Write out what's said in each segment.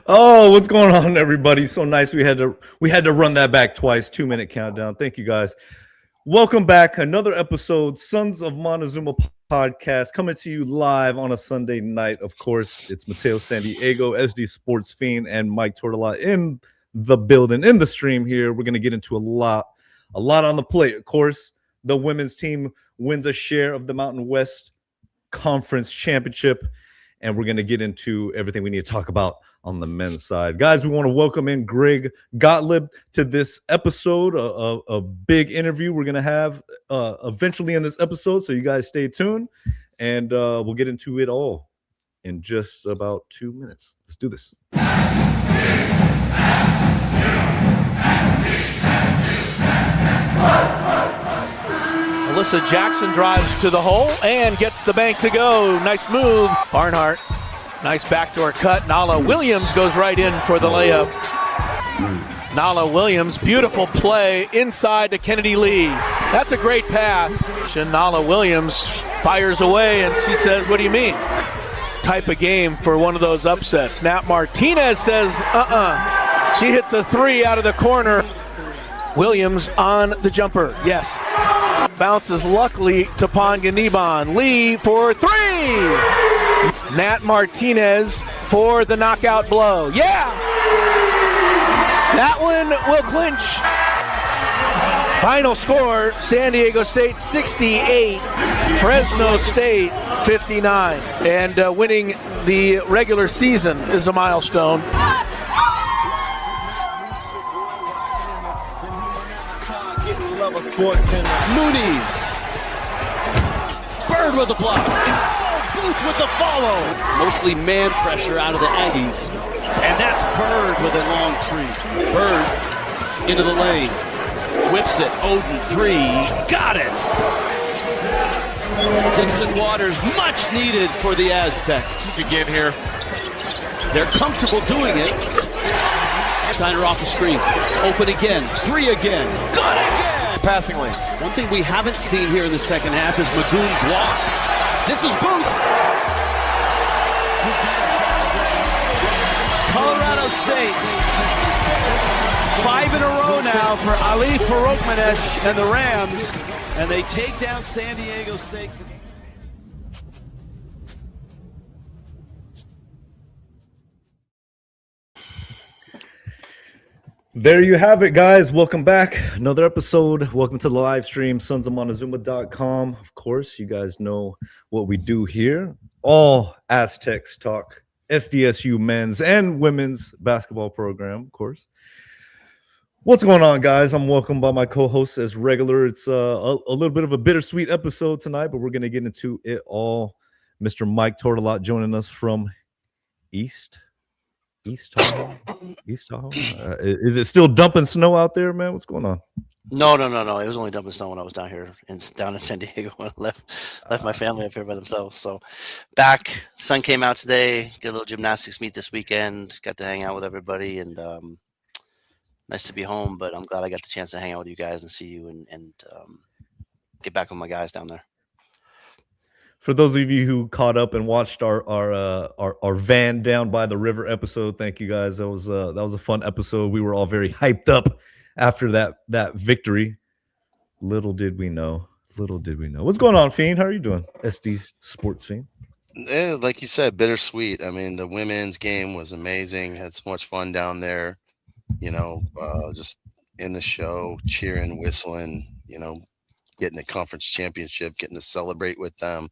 Oh, what's going on, everybody? So nice. We had to run that back twice. 2-minute countdown. Thank you, guys. Welcome back. Another episode, Sons of Montezuma podcast, coming to you live on a Sunday night. Of course, it's Mateo San Diego, SD Sports Fiend, and Mike Tortola in the building, in the stream here. We're gonna get into a lot on the plate. Of course, the women's team wins a share of the Mountain West Conference Championship. And we're going to get into everything we need to talk about on the men's side. Guys, we want to welcome in Gregg Gottlieb to this episode, a big interview we're going to have eventually in this episode. So you guys stay tuned, and we'll get into it all in just about 2 minutes. Let's do this. Alyssa Jackson drives to the hole and gets the bank to go. Nice move. Barnhart, nice backdoor cut. Nala Williams goes right in for the layup. Nala Williams, beautiful play inside to Kennedy Lee. That's a great pass. Nala Williams fires away and she says, "What do you mean?" Type of game for one of those upsets. Nat Martinez says, She hits a three out of the corner. Williams on the jumper. Yes. Bounces luckily to Ponganiban. Lee for three. Nat Martinez for the knockout blow. Yeah! That one will clinch. Final score, San Diego State 68, Fresno State 59. And winning the regular season is a milestone. Mooney's. Bird with the block. Booth with the follow. Mostly man pressure out of the Aggies. And that's Bird with a long three. Bird into the lane. Whips it. Oden three. Got it. Dixon Waters, much needed for the Aztecs. Again here. They're comfortable doing it. Steiner off the screen. Open again. Three again. Good again. Passing lanes. One thing we haven't seen here in the second half is Magoon block. This is Booth. Colorado State. 5 in a row now for Ali Farokhmanesh and the Rams, and they take down San Diego State. There you have it, guys. Welcome back. Another episode. Welcome to the live stream, sonsofmontezuma.com. Of course, you guys know what we do here. All Aztecs talk, SDSU men's and women's basketball program, of course. What's going on, guys? I'm welcomed by my co-hosts as regular. It's a little bit of a bittersweet episode tonight, but we're going to get into it all. Mr. Mike Tortola joining us from East Tahoe. Is it still dumping snow out there, man? What's going on? No. It was only dumping snow when I was down in San Diego when I left my family up here by themselves. So back, sun came out today. Get a little gymnastics meet this weekend. Got to hang out with everybody, and nice to be home. But I'm glad I got the chance to hang out with you guys and see you and get back with my guys down there. For those of you who caught up and watched our van down by the river episode, thank you guys. That was a fun episode. We were all very hyped up after that victory. Little did we know. What's going on, Fiend? How are you doing? SD Sports Fiend. Yeah, like you said, bittersweet. I mean, the women's game was amazing. Had so much fun down there. Just in the show, cheering, whistling. Getting a conference championship, getting to celebrate with them.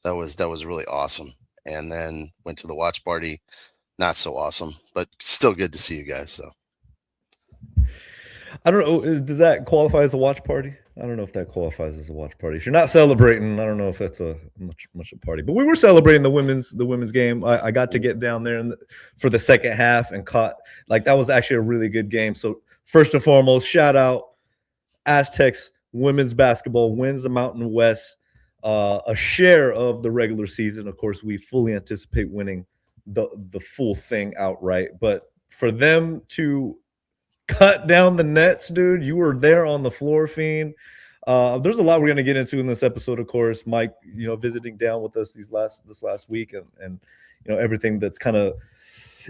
That was really awesome. And then went to the watch party. Not so awesome, but still good to see you guys. So I don't know. Does that qualify as a watch party? I don't know if that qualifies as a watch party. If you're not celebrating, I don't know if that's a much a party. But we were celebrating the women's game. I got to get down there for the second half and caught that was actually a really good game. So first and foremost, shout out Aztecs. Women's basketball wins the Mountain West, a share of the regular season. Of course, we fully anticipate winning the full thing outright. But for them to cut down the nets, dude, you were there on the floor, Fiend. There's a lot we're going to get into in this episode, of course. Mike, visiting down with us this last week, and everything that's kind of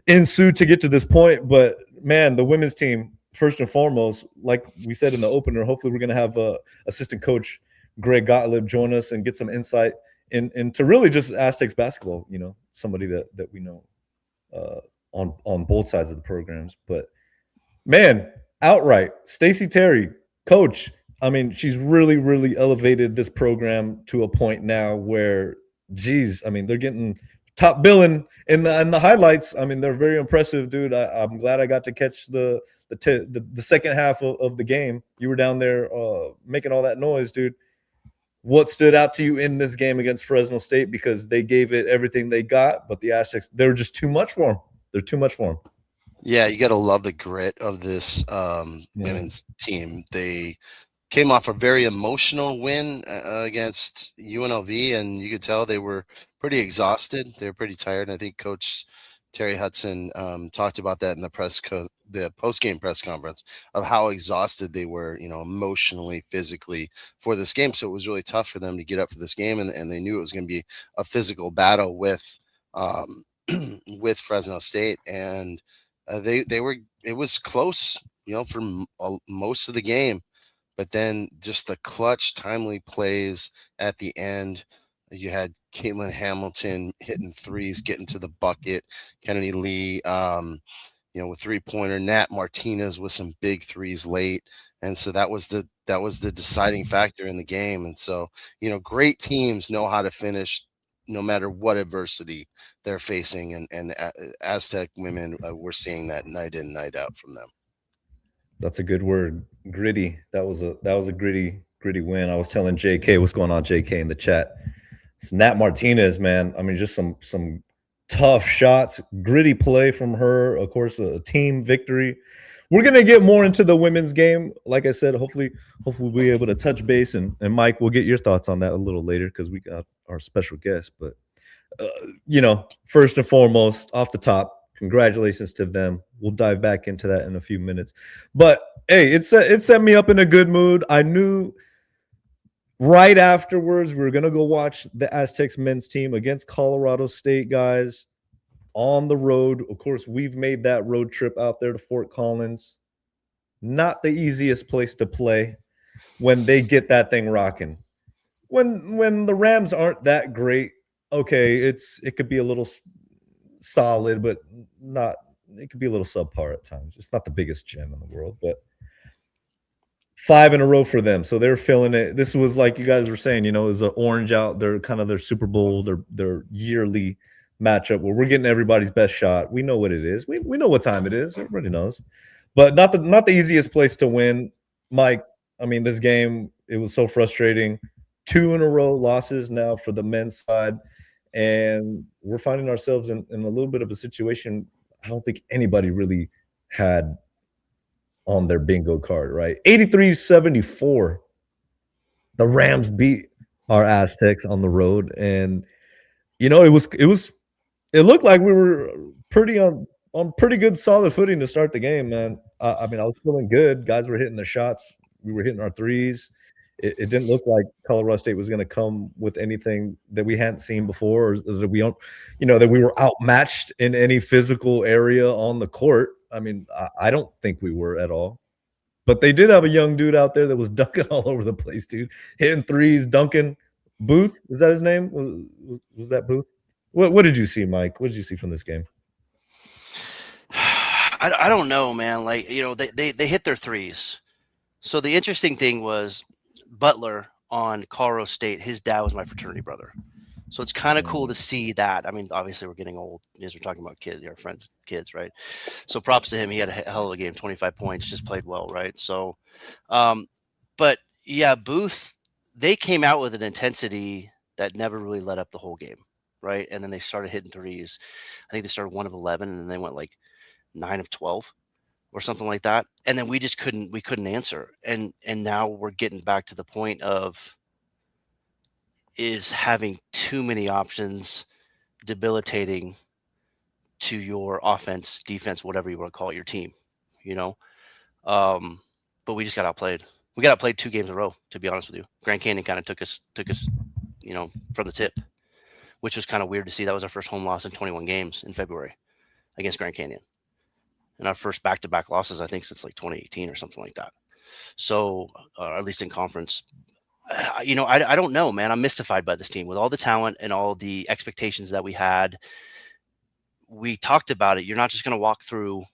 ensued to get to this point. But man, the women's team, first and foremost, like we said in the opener, hopefully we're going to have assistant coach Gregg Gottlieb join us and get some insight into really just Aztecs basketball. Somebody that we know on both sides of the programs. But man, outright, Stacey Terry, coach. I mean, she's really, really elevated this program to a point now where, geez, I mean, they're getting top billing in the highlights. I mean, they're very impressive, dude. I'm glad I got to catch the second half of the game. You were down there making all that noise, dude. What stood out to you in this game against Fresno State? Because they gave it everything they got, but the Aztecs, they were just too much for them. They're too much for them. Yeah, you got to love the grit of this women's team. They came off a very emotional win against UNLV, and you could tell they were pretty exhausted. They were pretty tired. And I think Coach Terry Hudson talked about that in the post-game press conference of how exhausted they were, emotionally, physically for this game. So it was really tough for them to get up for this game, and they knew it was going to be a physical battle with with Fresno State, and it was close, for most of the game. But then just the clutch, timely plays at the end. You had Caitlin Hamilton hitting threes, getting to the bucket. Kennedy Lee, with three-pointer. Nat Martinez with some big threes late, and so that was the deciding factor in the game. And so, great teams know how to finish no matter what adversity they're facing. And Aztec women, we're seeing that night in, night out from them. That's a good word. Gritty. That was a gritty win. I was telling JK, what's going on, JK, in the chat. It's Nat Martinez, man. I mean, just some tough shots, gritty play from her. Of course, a team victory. We're gonna get more into the women's game. Like I said, hopefully we'll be able to touch base, and Mike, we'll get your thoughts on that a little later because we got our special guest. But first and foremost, off the top, congratulations to them. We'll dive back into that in a few minutes. But hey, it set me up in a good mood. I knew right afterwards we were gonna go watch the Aztecs men's team against Colorado State, guys, on the road. Of course, we've made that road trip out there to Fort Collins. Not the easiest place to play when they get that thing rocking. When the Rams aren't that great, okay, it could be a little solid, but not. It could be a little subpar at times. It's not the biggest gem in the world, but 5 in a row for them, so they're feeling it. This was like you guys were saying, it was an orange out. They're kind of their Super Bowl, their yearly matchup where we're getting everybody's best shot. We know what it is. We know what time it is. Everybody knows, but not the easiest place to win. Mike, I mean, this game, it was so frustrating. 2 in a row losses now for the men's side, and we're finding ourselves in a little bit of a situation I don't think anybody really had on their bingo card, right? 83-74. The Rams beat our Aztecs on the road, and it looked like we were pretty on pretty good solid footing to start the game, man. I mean, I was feeling good. Guys were hitting their shots. We were hitting our threes. It didn't look like Colorado State was going to come with anything that we hadn't seen before, or that we don't, that we were outmatched in any physical area on the court. I mean, I don't think we were at all. But they did have a young dude out there that was dunking all over the place, dude. Hitting threes, dunking. Booth, is that his name? Was that Booth? What did you see, Mike? What did you see from this game? I don't know, man. Like, they hit their threes. So the interesting thing was Butler on Colorado State, his dad was my fraternity brother. So it's kind of cool to see that. I mean, obviously we're getting old as we're talking about kids, our friends' kids, right? So props to him. He had a hell of a game, 25 points, just played well, right? So, but yeah, Booth, they came out with an intensity that never really let up the whole game, right? And then they started hitting threes. I think they started 1 of 11, and then they went like 9 of 12 or something like that. And then we couldn't answer. And now we're getting back to the point of is having too many options debilitating to your offense, defense, whatever you want to call it, your team, but we just got outplayed. We got to play 2 games in a row, to be honest with you. Grand Canyon kind of took us, from the tip, which was kind of weird to see. That was our first home loss in 21 games in February against Grand Canyon. And our first back-to-back losses, I think, since like 2018 or something like that. So, at least in conference. I don't know, man. I'm mystified by this team with all the talent and all the expectations that we had. We talked about it. You're not just going to walk through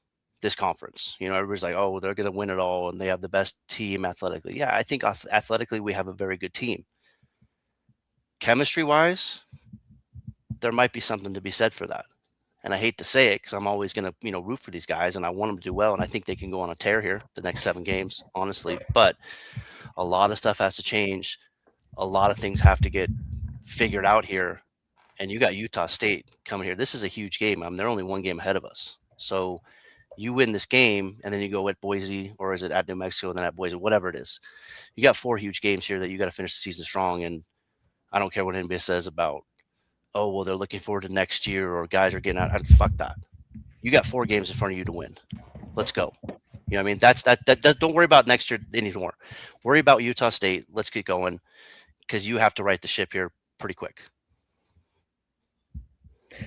this conference. Everybody's like, oh, they're going to win it all and they have the best team athletically. Yeah, I think athletically we have a very good team. Chemistry-wise, there might be something to be said for that. And I hate to say it because I'm always going to, root for these guys and I want them to do well. And I think they can go on a tear here the next 7 games, honestly. But a lot of stuff has to change. A lot of things have to get figured out here. And you got Utah State coming here. This is a huge game. They're only 1 game ahead of us. So you win this game and then you go at Boise, or is it at New Mexico and then at Boise, whatever it is. You got 4 huge games here that you got to finish the season strong. And I don't care what anybody says about, oh, well, they're looking forward to next year or guys are getting out. Fuck that. You got 4 games in front of you to win. Let's go. You know what I mean? That's don't worry about next year anymore. Worry about Utah State. Let's get going because you have to right the ship here pretty quick.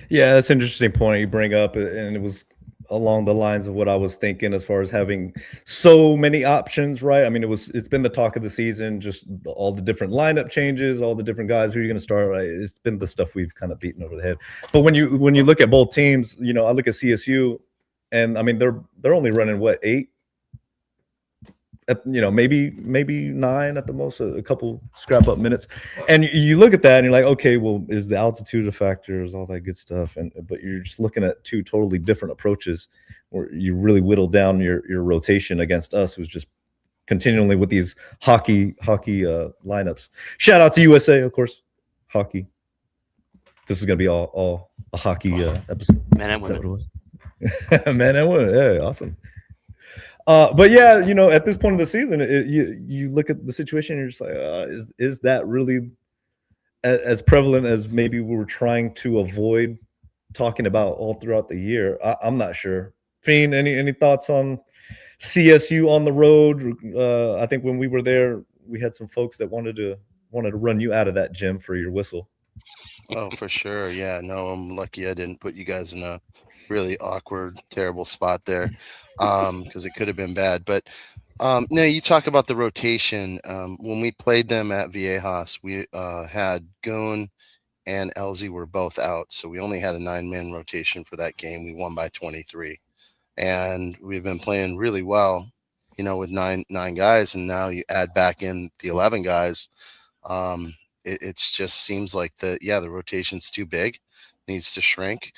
Yeah, that's an interesting point you bring up, and it was along the lines of what I was thinking as far as having so many options, right? I mean, it's been the talk of the season, just all the different lineup changes, all the different guys who you're going to start, right? It's been the stuff we've kind of beaten over the head. But when you look at both teams, I look at CSU, and I mean they're only running what, 8? Maybe 9 at the most, a couple scrap up minutes. And you look at that and you're like, okay, well, is the altitude a factor? Is all that good stuff? But you're just looking at 2 totally different approaches where you really whittle down your rotation against us, who's just continually with these hockey lineups. Shout out to USA, of course. Hockey. This is gonna be all a hockey episode. Man and women. Man and women. Yeah, awesome. But yeah, at this point of the season, you look at the situation and you're just like, is that really as prevalent as maybe we were trying to avoid talking about all throughout the year? I'm not sure. Fiend, any thoughts on CSU on the road? I think when we were there, we had some folks that wanted to run you out of that gym for your whistle. Oh, for sure. Yeah, no, I'm lucky I didn't put you guys in a really awkward, terrible spot there, because it could have been bad. But no, you talk about the rotation. When we played them at Viejas, we had Goon and Elsie were both out, so we only had a 9-man rotation for that game. We won by 23, and we've been playing really well, with nine guys, and now you add back in the 11 guys. It just seems like the rotation's too big, needs to shrink.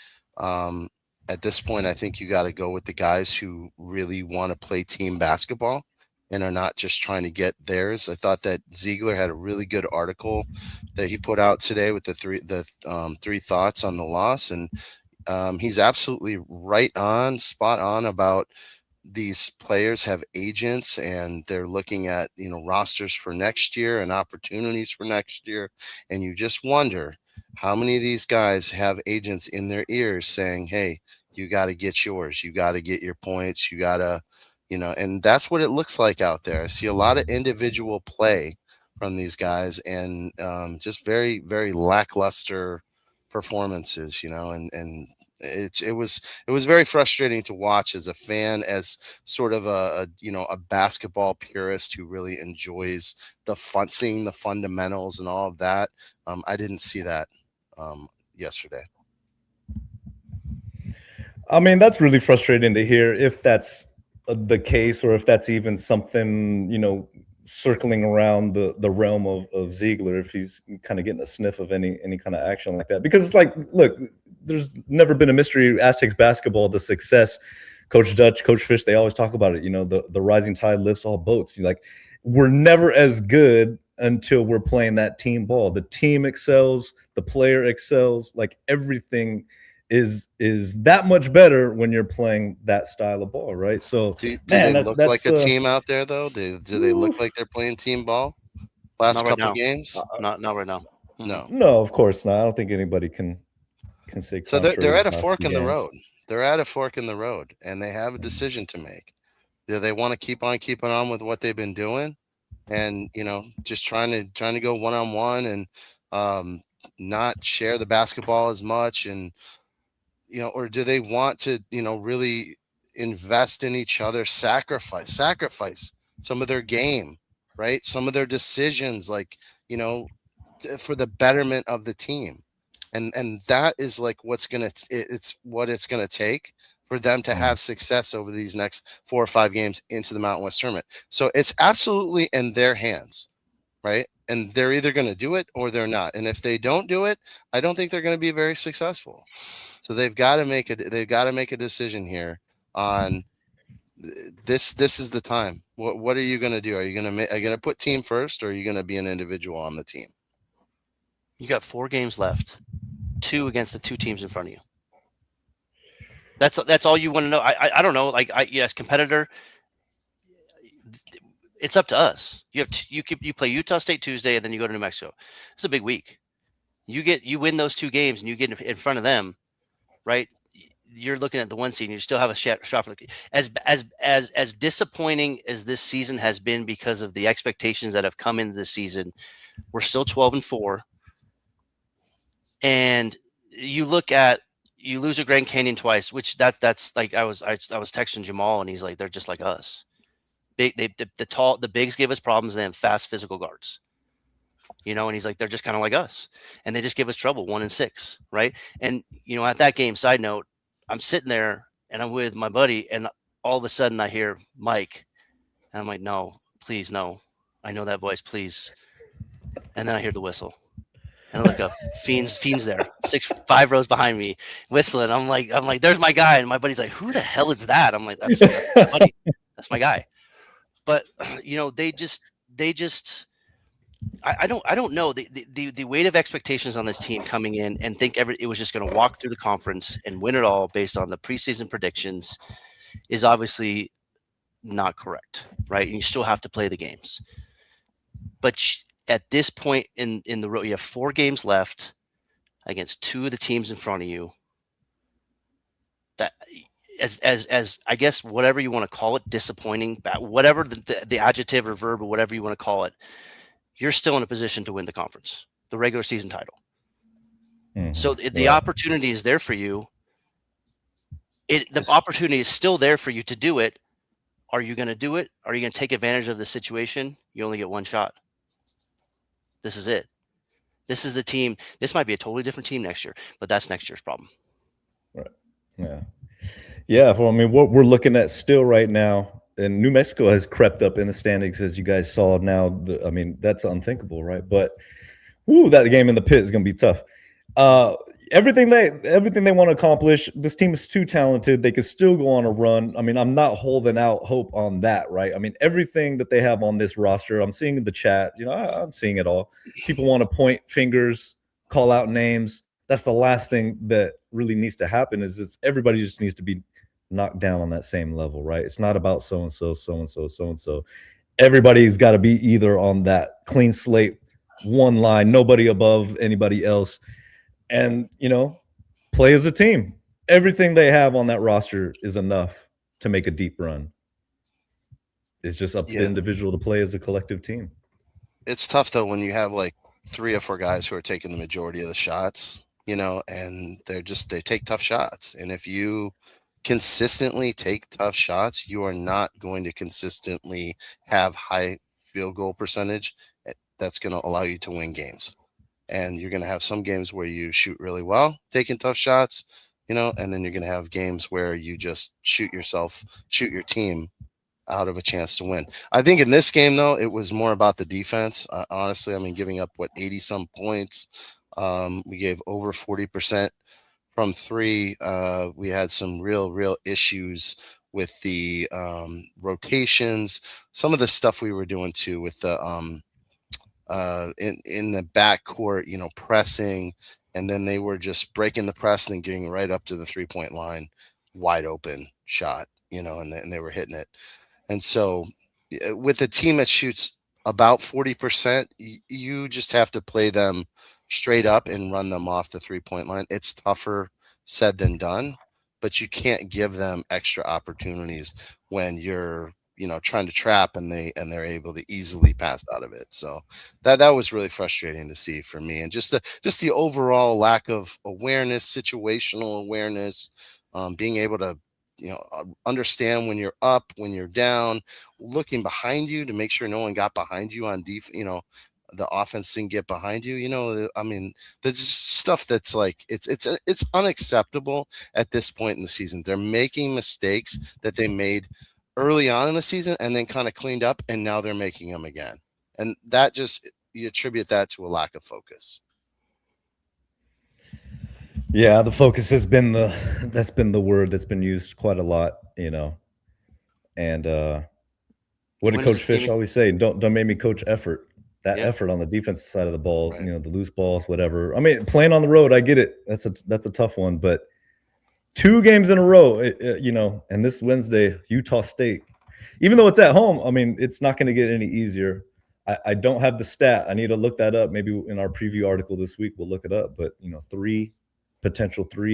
At this point, I think you got to go with the guys who really want to play team basketball and are not just trying to get theirs. I thought that Ziegler had a really good article that he put out today with the three thoughts on the loss, and he's absolutely spot on about these players have agents and they're looking at rosters for next year and opportunities for next year, and you just wonder how many of these guys have agents in their ears saying, hey, you got to get yours, you got to get your points, you got to and that's what it looks like out there. I see a lot of individual play from these guys, and just very, very lackluster performances, and it was very frustrating to watch as a fan, as sort of a basketball purist who really enjoys seeing the fundamentals and all of that. I didn't see that yesterday. I mean, that's really frustrating to hear, if that's the case, or if that's even something circling around the realm of Ziegler, if he's kind of getting a sniff of any kind of action like that. Because it's like, look, there's never been a mystery. Aztecs basketball, the success, Coach Dutch, Coach Fish, they always talk about it. The rising tide lifts all boats. Like, we're never as good until we're playing that team ball. The team excels, the player excels, like everything is that much better when you're playing that style of ball, right? So do they look like a team out there though? Do they look like they're playing team ball last couple games? Not right now. No, of course not. I don't think anybody can say. So they're at a fork in the road. They're at a fork in the road, and they have a decision to make. Do they want to keep on keeping on with what they've been doing, and just trying to go one-on-one and not share the basketball as much, and or do they want to really invest in each other, sacrifice some of their game, right, some of their decisions, like for the betterment of the team, and that is like it's what it's gonna take for them to have success over these next 4 or 5 games into the Mountain West tournament. So it's absolutely in their hands, right? And they're either going to do it or they're not. And if they don't do it, I don't think they're going to be very successful. So they've got to make it. They've got to make a decision here on this. This is the time. What are you going to do? Are you going to put team first, or are you going to be an individual on the team? You got 4 games left, 2 against the 2 teams in front of you. That's all you want to know. I don't know. Like as competitor, it's up to us. You play Utah State Tuesday, and then you go to New Mexico. It's a big week. You win those 2 games, and you get in front of them, right? You're looking at the 1 seed, and you still have a shot for as disappointing as this season has been because of the expectations that have come into this season. We're still 12-4, and you lose to Grand Canyon twice, which that's like I was texting Jamal, and he's like, they're just like us. The bigs give us problems. They have fast physical guards, and he's like, they're just kind of like us, and they just give us trouble. 1-6, right? And at that game, side note, I'm sitting there and I'm with my buddy, and all of a sudden I hear Mike, and I'm like, no, please, no, I know that voice, please. And then I hear the whistle, and I look up, Fiend's there, 5 rows behind me, whistling. I'm like, there's my guy, and my buddy's like, who the hell is that? I'm like, that's my buddy, that's my guy. But they just I don't know the weight of expectations on this team coming in and think it was just going to walk through the conference and win it all based on the preseason predictions is obviously not correct, right? And you still have to play the games. But at this point in the road, you have 4 games left against 2 of the teams in front of you. That as I guess whatever you want to call it, disappointing, whatever the adjective or verb or whatever you want to call it, you're still in a position to win the conference, the regular season title. Mm-hmm. So the opportunity is there for you. The opportunity is still there for you to do it. Are you going to do it? Are you going to take advantage of the situation? You only get 1 shot. This is it. This is the team. This might be a totally different team next year, but that's next year's problem. Right. Yeah. Yeah. Well, I mean, what we're looking at still right now, and New Mexico has crept up in the standings, as you guys saw. Now, I mean, that's unthinkable, right? But, that game in the pit is going to be tough. Everything they want to accomplish, this team is too talented. They could still go on a run. I mean, I'm not holding out hope on that, right? I mean, everything that they have on this roster, I'm seeing in the chat, I'm seeing it all. People want to point fingers, call out names. That's the last thing that really needs to happen is everybody just needs to be knocked down on that same level, right? It's not about so-and-so, so-and-so, so-and-so. Everybody's got to be either on that clean slate, one line, nobody above anybody else. And, play as a team. Everything they have on that roster is enough to make a deep run. It's just up to the individual to play as a collective team. It's tough, though, when you have like 3 or 4 guys who are taking the majority of the shots, and they take tough shots. And if you consistently take tough shots, you are not going to consistently have high field goal percentage that's going to allow you to win games. And you're going to have some games where you shoot really well, taking tough shots, and then you're going to have games where you just shoot your team out of a chance to win. I think in this game, though, it was more about the defense. Honestly, I mean, giving up 80-some points. We gave over 40% from 3. We had some real issues with the rotations. Some of the stuff we were doing too with the in the backcourt, pressing, and then they were just breaking the press and getting right up to the 3-point line, wide open shot, and they were hitting it. And so with a team that shoots about 40%, you just have to play them straight up and run them off the 3-point line. It's tougher said than done, but you can't give them extra opportunities when you're trying to trap, and they're able to easily pass out of it. So that was really frustrating to see for me, and just the overall lack of awareness, situational awareness, being able to understand when you're up, when you're down, looking behind you to make sure no one got behind you on the offense didn't get behind you. I mean, there's just stuff that's like it's unacceptable at this point in the season. They're making mistakes that they made early on in the season and then kind of cleaned up, and now they're making them again. And that just, you attribute that to a lack of focus. Yeah, the focus has been that's been the word that's been used quite a lot, And what did Coach Fish always say? Don't make me coach effort. That effort on the defensive side of the ball, Right. the loose balls, whatever. I mean, playing on the road, I get it. That's a tough one, but 2 games in a row, and this Wednesday, Utah State, even though it's at home, I mean, it's not going to get any easier. I don't have the stat. I need to look that up. Maybe in our preview article this week, we'll look it up. But, 3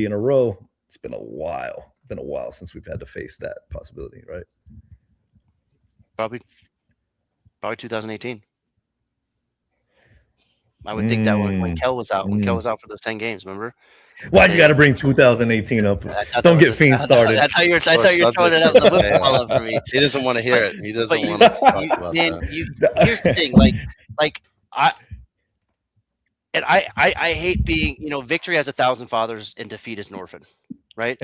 in a row. It's been a while. Been a while since we've had to face that possibility, right? Probably 2018. I would think that when Kel was out, for those 10 games, remember? Why'd you got to bring 202018 up? Don't get Fiend started. I thought you were throwing it out the football for me. He doesn't want to hear it. He doesn't want us to talk about that. Here's the thing, I hate being, victory has 1,000 fathers and defeat is an orphan, right?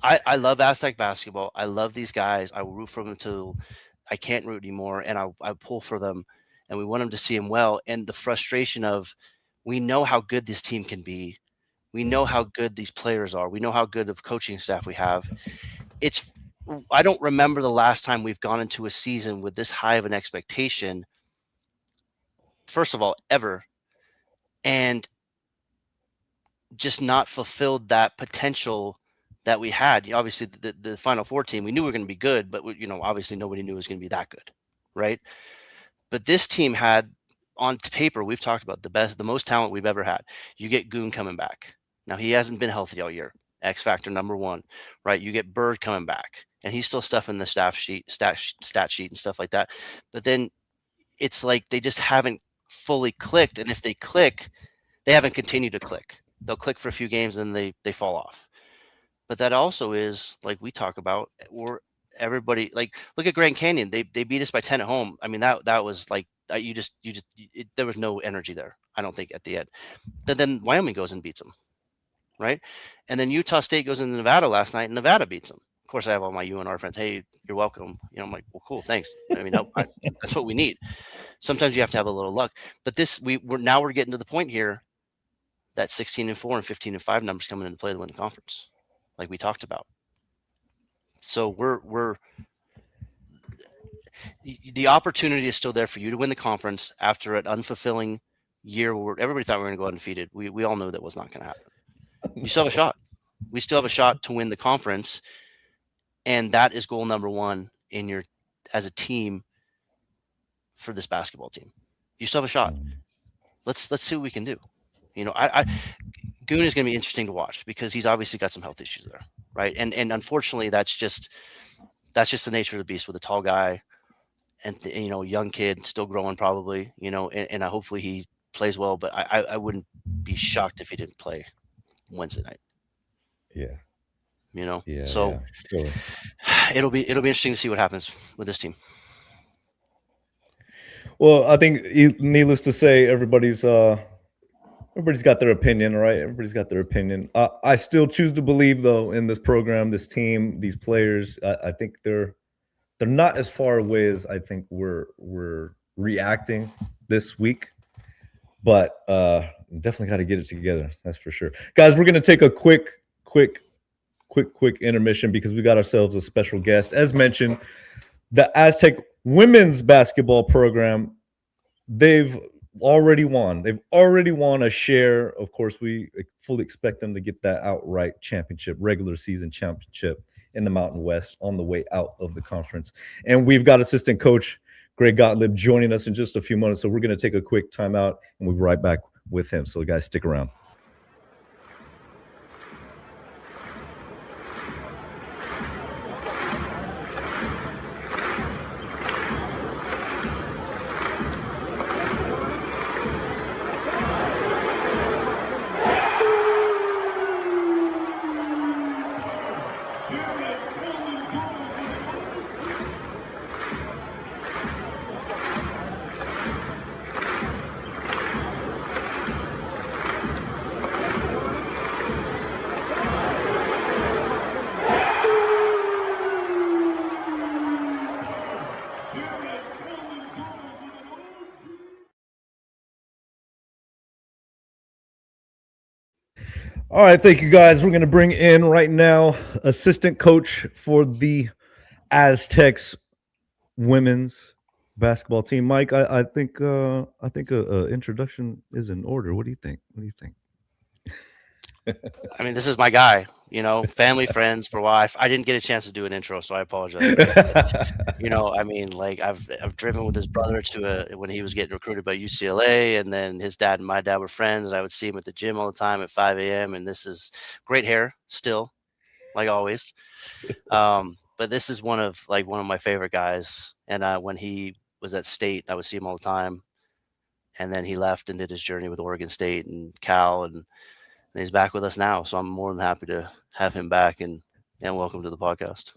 I love Aztec basketball. I love these guys. I will root for them until I can't root anymore, and I pull for them, and we want them to see them well. And the frustration of, we know how good this team can be. We know how good these players are. We know how good of coaching staff we have. I don't remember the last time we've gone into a season with this high of an expectation, first of all, ever, and just not fulfilled that potential that we had. Obviously, the Final Four team, we knew we were going to be good, but obviously nobody knew it was going to be that good, right? But this team had, on paper, we've talked about the most talent we've ever had. You get Goon coming back. Now, he hasn't been healthy all year. X factor number 1, right? You get Bird coming back, and he's still stuffing the stat sheet and stuff like that. But then it's like they just haven't fully clicked, and if they click, they haven't continued to click. They'll click for a few games, and they fall off. But that also is, like we talk about, or everybody, like, look at Grand Canyon. They beat us by 10 at home. I mean, that was like, there was no energy there, I don't think, at the end. But then Wyoming goes and beats them, right? And then Utah State goes into Nevada last night, and Nevada beats them. Of course, I have all my UNR friends. Hey, you're welcome. I'm like, well, cool, thanks. I mean, that's what we need. Sometimes you have to have a little luck. But we're getting to the point here that 16-4 and 15-5 numbers coming into play to win the conference, like we talked about. So the opportunity is still there for you to win the conference after an unfulfilling year where everybody thought we were going to go undefeated. We all knew that was not going to happen. You still have a shot. We still have a shot to win the conference, and that is goal number 1 as a team for this basketball team. You still have a shot. Let's see what we can do. Goon is going to be interesting to watch because he's obviously got some health issues there, right? And unfortunately, that's just the nature of the beast with a tall guy and young kid still growing probably, and hopefully he plays well, but I wouldn't be shocked if he didn't play Wednesday night. Yeah. So Totally. it'll be interesting to see what happens with this team. Well, I think, needless to say, everybody's got their opinion, right? Everybody's got their opinion. I still choose to believe, though, in this program, this team, these players. I think they're not as far away as I think we're reacting this week, but definitely got to get it together. That's for sure, guys. We're gonna take a quick intermission because we got ourselves a special guest. As mentioned, the Aztec women's basketball program, they've already won a share. Of course, we fully expect them to get that outright championship, regular season championship in the Mountain West on the way out of the conference. And we've got assistant coach Gregg Gottlieb joining us in just a few moments. So we're going to take a quick timeout and we'll be right back with him. So guys, stick around. All right, thank you guys. We're going to bring in right now assistant coach for the Aztecs women's basketball team. Mike, I think a introduction is in order. What do you think? What do you think? I mean, this is my guy. Family, friends for a while. I didn't get a chance to do an intro, so I apologize, Greg. I mean, like I've driven with his brother when he was getting recruited by UCLA, and then his dad and my dad were friends, and I would see him at the gym all the time at 5 a.m. And this is great hair still, like always. But this is one of my favorite guys. And when he was at State, I would see him all the time. And then he left and did his journey with Oregon State and Cal, and he's back with us now. So I'm more than happy to have him back, and welcome to the podcast.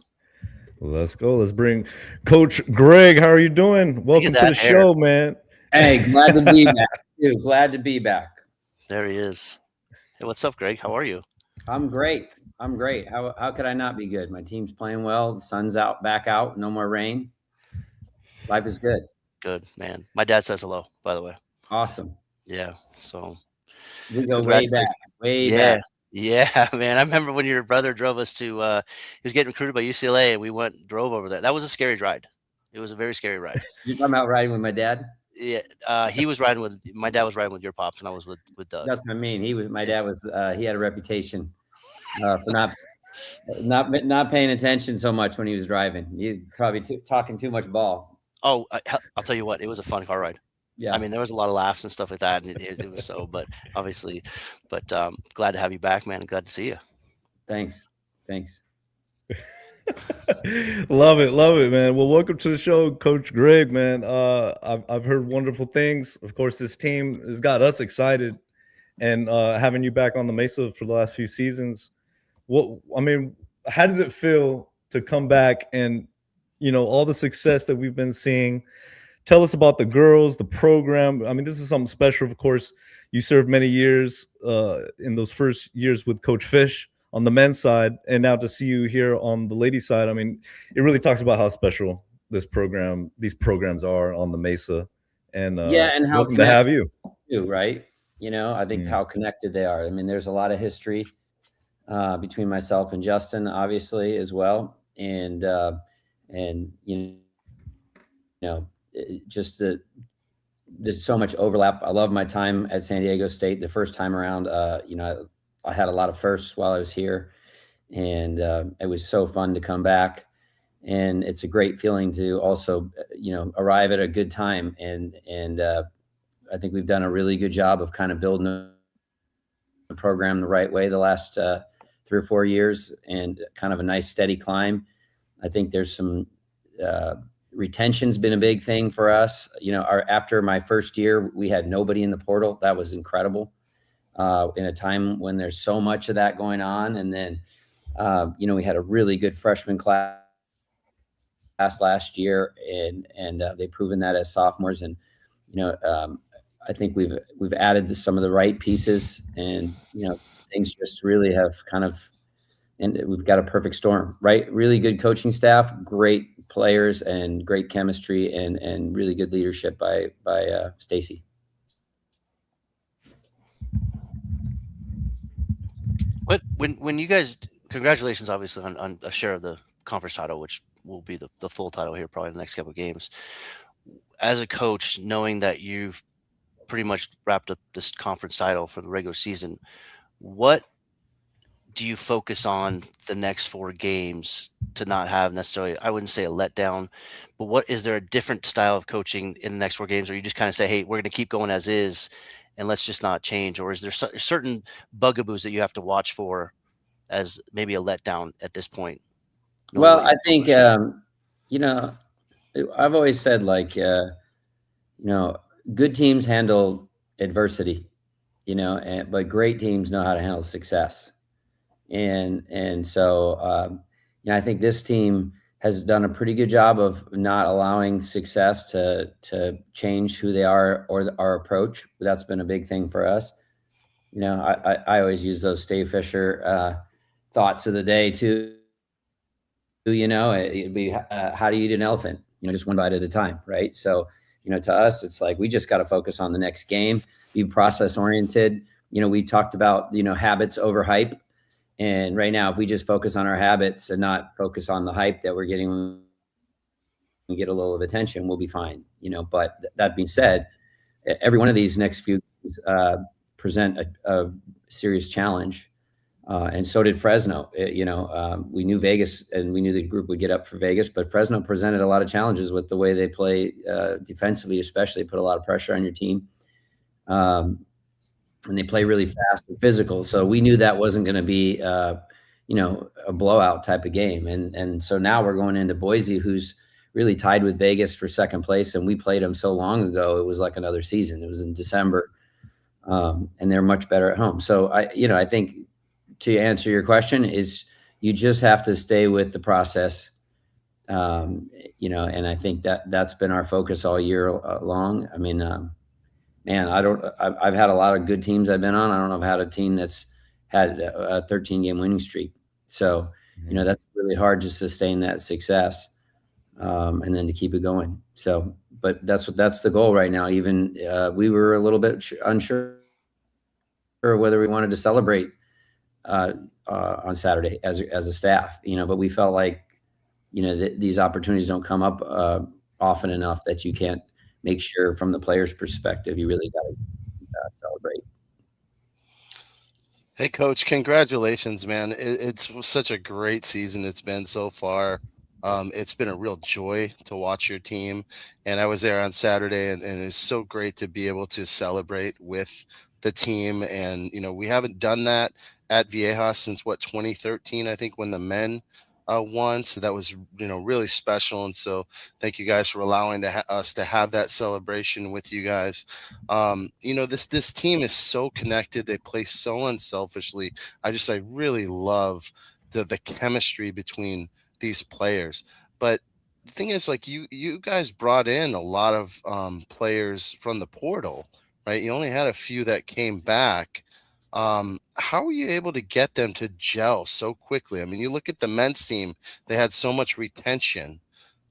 Let's go. Let's bring Coach Gregg. How are you doing? Welcome to the show, man. Hey, glad to be back. Dude, glad to be back. There he is. Hey, what's up, Greg? How are you? I'm great. How could I not be good? My team's playing well. The sun's back out. No more rain. Life is good. Good, man. My dad says hello, by the way. Awesome. Yeah. So we go way back. Back. Yeah, man. I remember when your brother drove us to he was getting recruited by UCLA, and we drove over there. That was a scary ride. It was a very scary ride. You're talking about riding with my dad? Yeah. He was riding with my dad was riding with your pops, and I was with Doug. That's what I mean. My dad was he had a reputation for not paying attention so much when he was driving. He was probably talking too much ball. Oh, I'll tell you what, it was a fun car ride. Yeah. I mean, there was a lot of laughs and stuff like that, and it was so. But obviously, glad to have you back, man. And glad to see you. Thanks. Love it, man. Well, welcome to the show, Coach Gregg, man. I've heard wonderful things. Of course, this team has got us excited, and having you back on the Mesa for the last few seasons. How does it feel to come back and all the success that we've been seeing? Tell us about the girls, the program. I mean, this is something special. Of course, you served many years in those first years with Coach Fish on the men's side, and now to see you here on the ladies' side. I mean, it really talks about how special these programs are on the Mesa. And and how to have you, right? I think how connected they are. I mean, there's a lot of history between myself and Justin, obviously, as well, and just there's so much overlap. I love my time at San Diego State. The first time around, I had a lot of firsts while I was here, and it was so fun to come back. And it's a great feeling to also, arrive at a good time. And I think we've done a really good job of kind of building the program the right way the last 3 or 4 years, and kind of a nice steady climb. I think there's some retention's been a big thing for us. After my first year, we had nobody in the portal. That was incredible in a time when there's so much of that going on. And then, we had a really good freshman class last year, and they've proven that as sophomores. And, I think we've added some of the right pieces, and, things just really have and we've got a perfect storm, right? Really good coaching staff, great players, and great chemistry, and really good leadership by Stacy. But when you guys, congratulations, obviously, on a share of the conference title, which will be the full title here probably in the next couple of games. As a coach, knowing that you've pretty much wrapped up this conference title for the regular season, what do you focus on the next 4 games to not have necessarily, I wouldn't say a letdown, but is there a different style of coaching in the next 4 games, or you just kind of say, hey, we're going to keep going as is, and let's just not change? Or is there certain bugaboos that you have to watch for as maybe a letdown at this point? Well, I think, I've always said, good teams handle adversity, but great teams know how to handle success. And so, I think this team has done a pretty good job of not allowing success to change who they are or our approach. That's been a big thing for us. I always use those Steve Fisher thoughts of the day too. It'd be, how do you eat an elephant? Just one bite at a time, right? So, to us, it's like we just got to focus on the next game, be process oriented, we talked about, habits over hype. And right now, if we just focus on our habits and not focus on the hype that we're getting when we get a little of attention, we'll be fine. But that being said, every one of these next few present a serious challenge. And so did Fresno. We knew Vegas and we knew the group would get up for Vegas, but Fresno presented a lot of challenges with the way they play defensively, especially put a lot of pressure on your team. And they play really fast and physical. So we knew that wasn't going to be, a blowout type of game. And so now we're going into Boise, who's really tied with Vegas for second place. And we played them so long ago, it was like another season. It was in December. And they're much better at home. So I think to answer your question is you just have to stay with the process. And I think that's been our focus all year long. I mean, man, I've had a lot of good teams I've been on. I don't know if I've had a team that's had a 13-game winning streak. So, that's really hard to sustain that success and then to keep it going. So, but that's the goal right now. Even we were a little bit unsure whether we wanted to celebrate on Saturday as a staff, but we felt like, these opportunities don't come up often enough that you can't make sure from the player's perspective, you really got to celebrate. Hey, Coach, congratulations, man. It's such a great season it's been so far. It's been a real joy to watch your team. And I was there on Saturday, and it's so great to be able to celebrate with the team. And, we haven't done that at Viejas since, 2013, I think, when the men won. So that was, really special. And so thank you guys for allowing us to have that celebration with you guys. This team is so connected. They play so unselfishly. I really love the chemistry between these players. But the thing is, you guys brought in a lot of players from the portal, right? You only had a few that came back. How were you able to get them to gel so quickly? I mean, you look at the men's team, they had so much retention,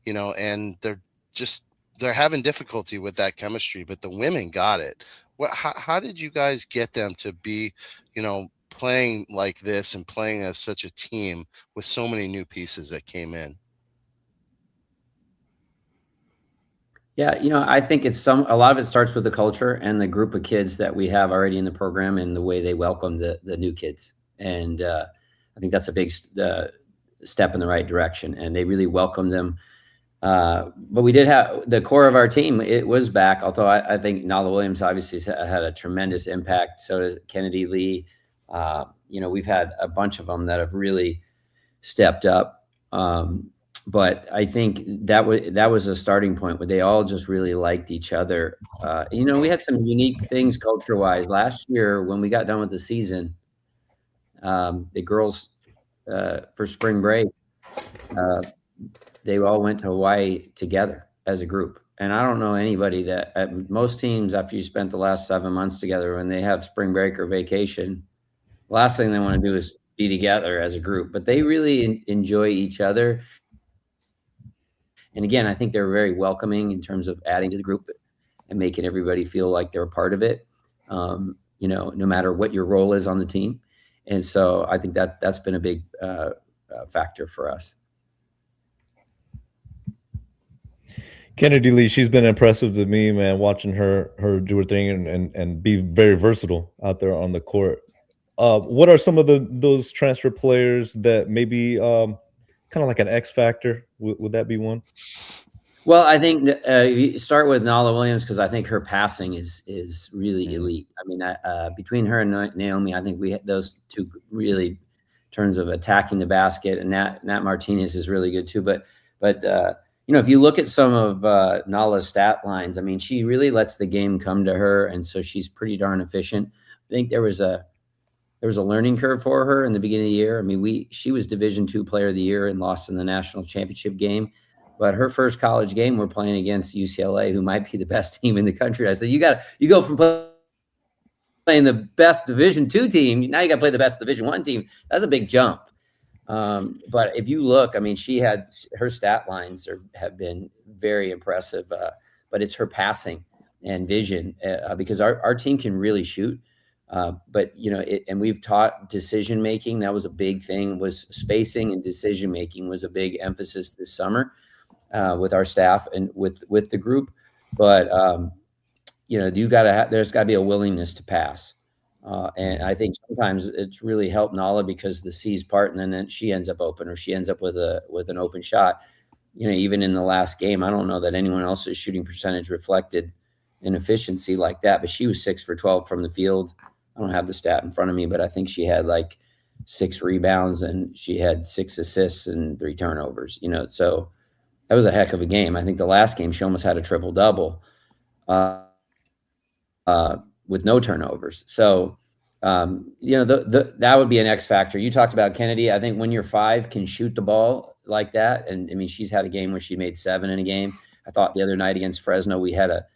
and they're having difficulty with that chemistry, but the women got it. How did you guys get them to be, playing like this and playing as such a team with so many new pieces that came in? Yeah, I think a lot of it starts with the culture and the group of kids that we have already in the program and the way they welcome the new kids. And I think that's a big step in the right direction. And they really welcome them. But we did have the core of our team. It was back, although I think Nala Williams obviously had a tremendous impact. So does Kennedy Lee. We've had a bunch of them that have really stepped up. But I think that was a starting point where they all just really liked each other. We had some unique things culture-wise. Last year, when we got done with the season, the girls for spring break, they all went to Hawaii together as a group. And I don't know anybody that at most teams, after you spent the last 7 months together, when they have spring break or vacation, the last thing they want to do is be together as a group. But they really enjoy each other. And again, I think they're very welcoming in terms of adding to the group and making everybody feel like they're a part of it, no matter what your role is on the team. And so I think that's been a big factor for us. Kennedy Lee, she's been impressive to me, man, watching her do her thing and be very versatile out there on the court. What are some of those transfer players that maybe kind of like an X factor? Would that be one? Well, I think you start with Nala Williams because I think her passing is really elite. I mean, between her and Naomi, I think we had those two really in terms of attacking the basket, and Nat Martinez is really good too. But if you look at some of Nala's stat lines, I mean, she really lets the game come to her, and so she's pretty darn efficient. I think there was a learning curve for her in the beginning of the year. I mean, she was Division II Player of the Year and lost in the national championship game. But her first college game, we're playing against UCLA, who might be the best team in the country. I said, you go from playing the best Division II team, now you got to play the best Division I team. That's a big jump. But if you look, I mean, her stat lines have been very impressive. But it's her passing and vision because our team can really shoot. But and we've taught decision making. That was a big thing. Was spacing and decision making was a big emphasis this summer with our staff and with the group. But there's got to be a willingness to pass. And I think sometimes it's really helped Nala because the C's part, and then she ends up open, or she ends up with an open shot. Even in the last game, I don't know that anyone else's shooting percentage reflected an efficiency like that, but she was 6 for 12 from the field. I don't have the stat in front of me, but I think she had like 6 rebounds and she had 6 assists and 3 turnovers, so that was a heck of a game. I think the last game she almost had a triple double with no turnovers. So, that would be an X factor. You talked about Kennedy. I think when you're 5 can shoot the ball like that. And I mean, she's had a game where she made 7 in a game. I thought the other night against Fresno, we had a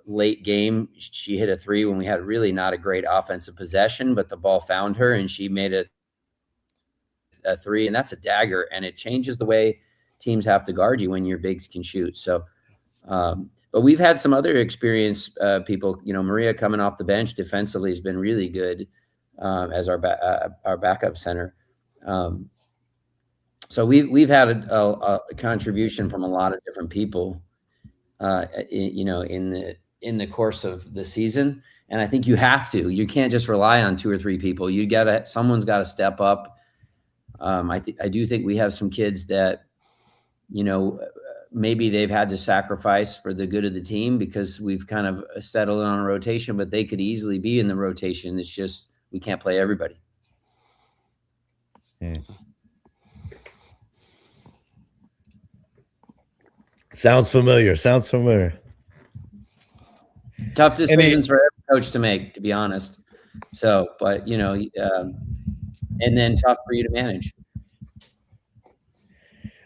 late game. She hit a 3 when we had really not a great offensive possession, but the ball found her and she made a 3, and that's a dagger, and it changes the way teams have to guard you when your bigs can shoot. So, but we've had some other experienced people. Maria coming off the bench defensively has been really good as our backup center. So we've had a contribution from a lot of different people, in the course of the season. And I think you can't just rely on 2 or 3 people. Someone's got to step up. I do think we have some kids that, maybe they've had to sacrifice for the good of the team because we've kind of settled on a rotation, but they could easily be in the rotation. It's just, we can't play everybody. Sounds familiar. Tough decisions for every coach to make, to be honest. So, but and then tough for you to manage.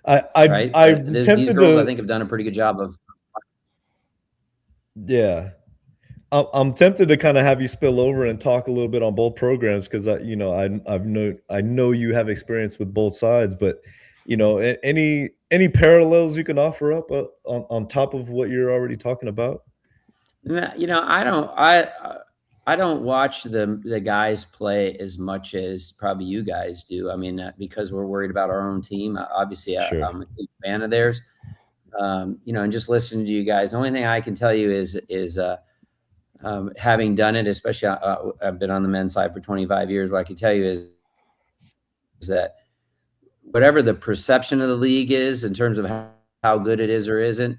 These girls, I think, have done a pretty good job of. Yeah, I'm tempted to kind of have you spill over and talk a little bit on both programs because I know you have experience with both sides, but any parallels you can offer up on top of what you're already talking about? I don't watch the guys play as much as probably you guys do. I mean, because we're worried about our own team. Obviously, sure. I'm a huge fan of theirs. And just listening to you guys, the only thing I can tell you is having done it, especially I've been on the men's side for 25 years. What I can tell you is that whatever the perception of the league is in terms of how good it is or isn't,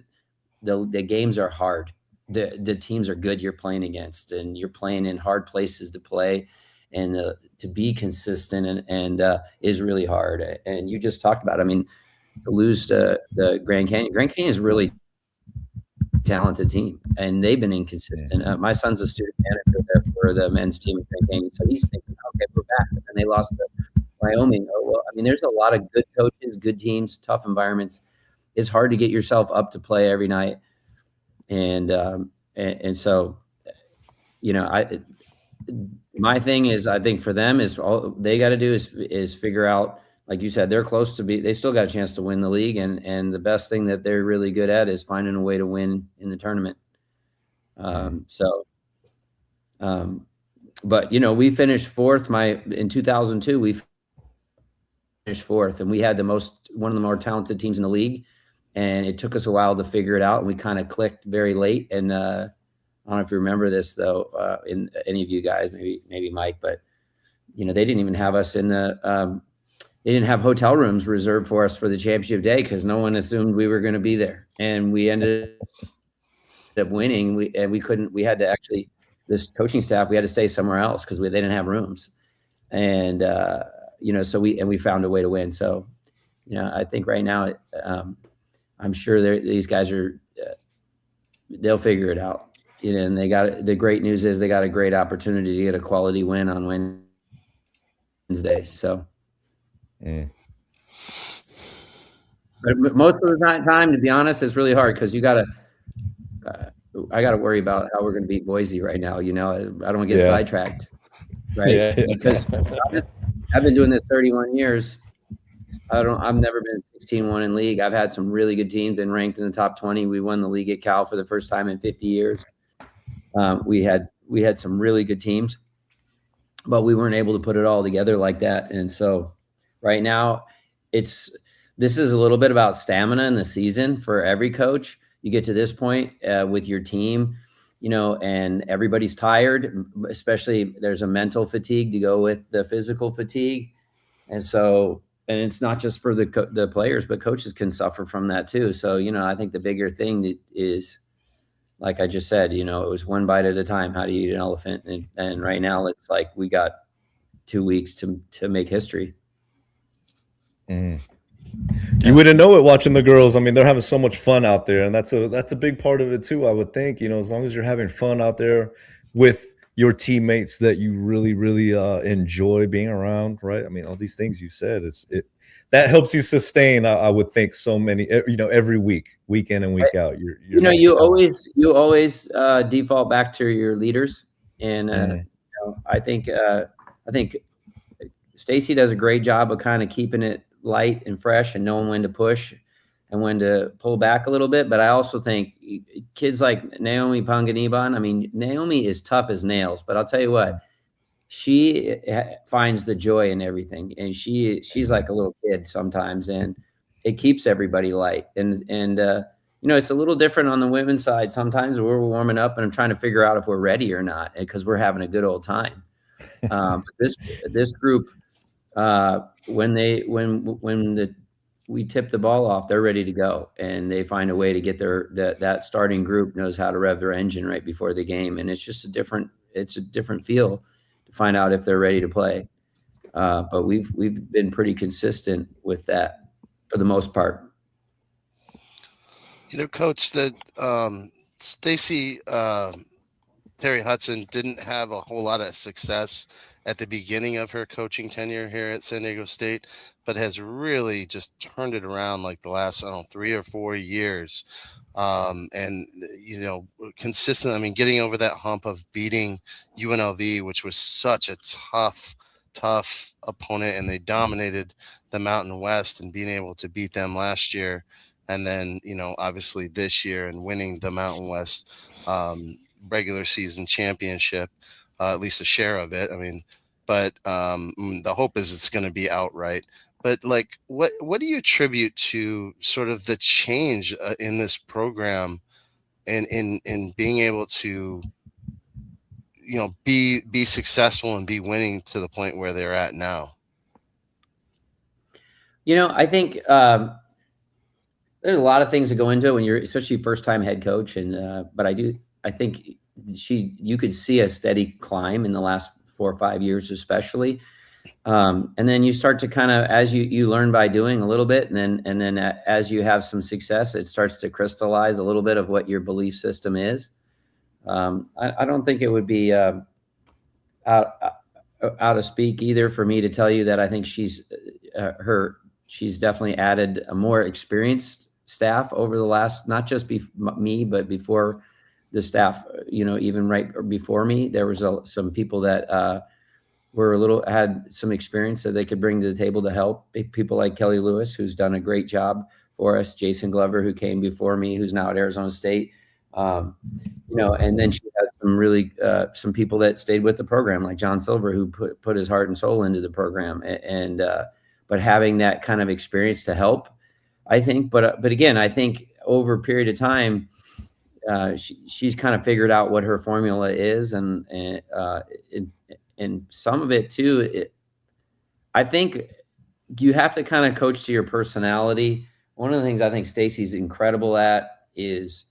the games are hard. The teams are good you're playing against, and you're playing in hard places to play, and to be consistent and is really hard. And you just talked about, I mean, to lose to the Grand Canyon is a really talented team, and they've been inconsistent. My son's a student manager there for the men's team at Grand Canyon, so he's thinking, okay, we're back. And then they lost to Wyoming. Oh, well, I mean, there's a lot of good coaches, good teams, tough environments. It's hard to get yourself up to play every night. And so, my thing is, I think for them is all they got to do is figure out, like you said, they're close to they still got a chance to win the league. And the best thing that they're really good at is finding a way to win in the tournament. But we finished 4th. In 2002, we finished 4th, and we had one of the more talented teams in the league. And it took us a while to figure it out, and we kind of clicked very late. And I don't know if you remember this, though, in any of you guys, maybe Mike, but they didn't even have us in they didn't have hotel rooms reserved for us for the championship day because no one assumed we were going to be there. And we ended up winning. We had to actually, this coaching staff, we had to stay somewhere else because they didn't have rooms. And so we found a way to win. So I think right now, I'm sure these guys they'll figure it out. And the great news is they got a great opportunity to get a quality win on Wednesday. So, but most of the time, to be honest, it's really hard because I got to worry about how we're going to beat Boise right now. I don't want to get sidetracked, right? Yeah. Because I've been doing this 31 years. I've never been 16-1 in league. I've had some really good teams, been ranked in the top 20. We won the league at Cal for the first time in 50 years. We had we had some really good teams, but we weren't able to put it all together like that. And so right now this is a little bit about stamina in the season for every coach. You get to this point with your team, and everybody's tired, especially there's a mental fatigue to go with the physical fatigue. And so, and it's not just for the players, but coaches can suffer from that too. So, I think the bigger thing is, like I just said, it was one bite at a time. How do you eat an elephant? And right now it's like we got 2 weeks to make history. Mm. You wouldn't know it watching the girls. I mean, they're having so much fun out there, and that's a big part of it too. I would think, as long as you're having fun out there with your teammates that you really, really enjoy being around, right? I mean, all these things you said, that helps you sustain. I would think so many, every week in and week out. You always default back to your leaders, and I think Stacy does a great job of kind of keeping it light and fresh and knowing when to push and when to pull back a little bit. But I also think kids like Naomi Panganiban, I mean, Naomi is tough as nails, but I'll tell you what, she finds the joy in everything. And she's like a little kid sometimes, and it keeps everybody light. And it's a little different on the women's side. Sometimes we're warming up and I'm trying to figure out if we're ready or not, because we're having a good old time. This group, we tip the ball off, they're ready to go, and they find a way to get that starting group knows how to rev their engine right before the game. And it's just a different feel to find out if they're ready to play. But we've been pretty consistent with that for the most part. Coach, that Stacy Terry Hudson didn't have a whole lot of success at the beginning of her coaching tenure here at San Diego State, but has really just turned it around like the last, 3 or 4 years. And, consistent, I mean, getting over that hump of beating UNLV, which was such a tough opponent, and they dominated the Mountain West, and being able to beat them last year. And then, obviously this year, and winning the Mountain West regular season championship, at least a share of it. I mean, but the hope is it's going to be outright. But like, what do you attribute to sort of the change in this program, and in being able to, be successful and be winning to the point where they're at now? I think there's a lot of things that go into it when you're, especially first-time head coach, and but I think you could see a steady climb in the last 4 or 5 years, especially. And then you start to kind of, as you learn by doing a little bit, and then as you have some success, it starts to crystallize a little bit of what your belief system is. I don't think it would be out of speak either for me to tell you that I think she's definitely added a more experienced staff over the last, not just me, but before the staff, even right before me, there was some people that had some experience that they could bring to the table to help. People like Kelly Lewis, who's done a great job for us, Jason Glover, who came before me, who's now at Arizona State. And then she has some people that stayed with the program, like John Silver, who put his heart and soul into the program. But having that kind of experience to help, I think, but again, I think over a period of time, she's kind of figured out what her formula is, and some of it too. I think you have to kind of coach to your personality. One of the things I think Stacy's incredible at is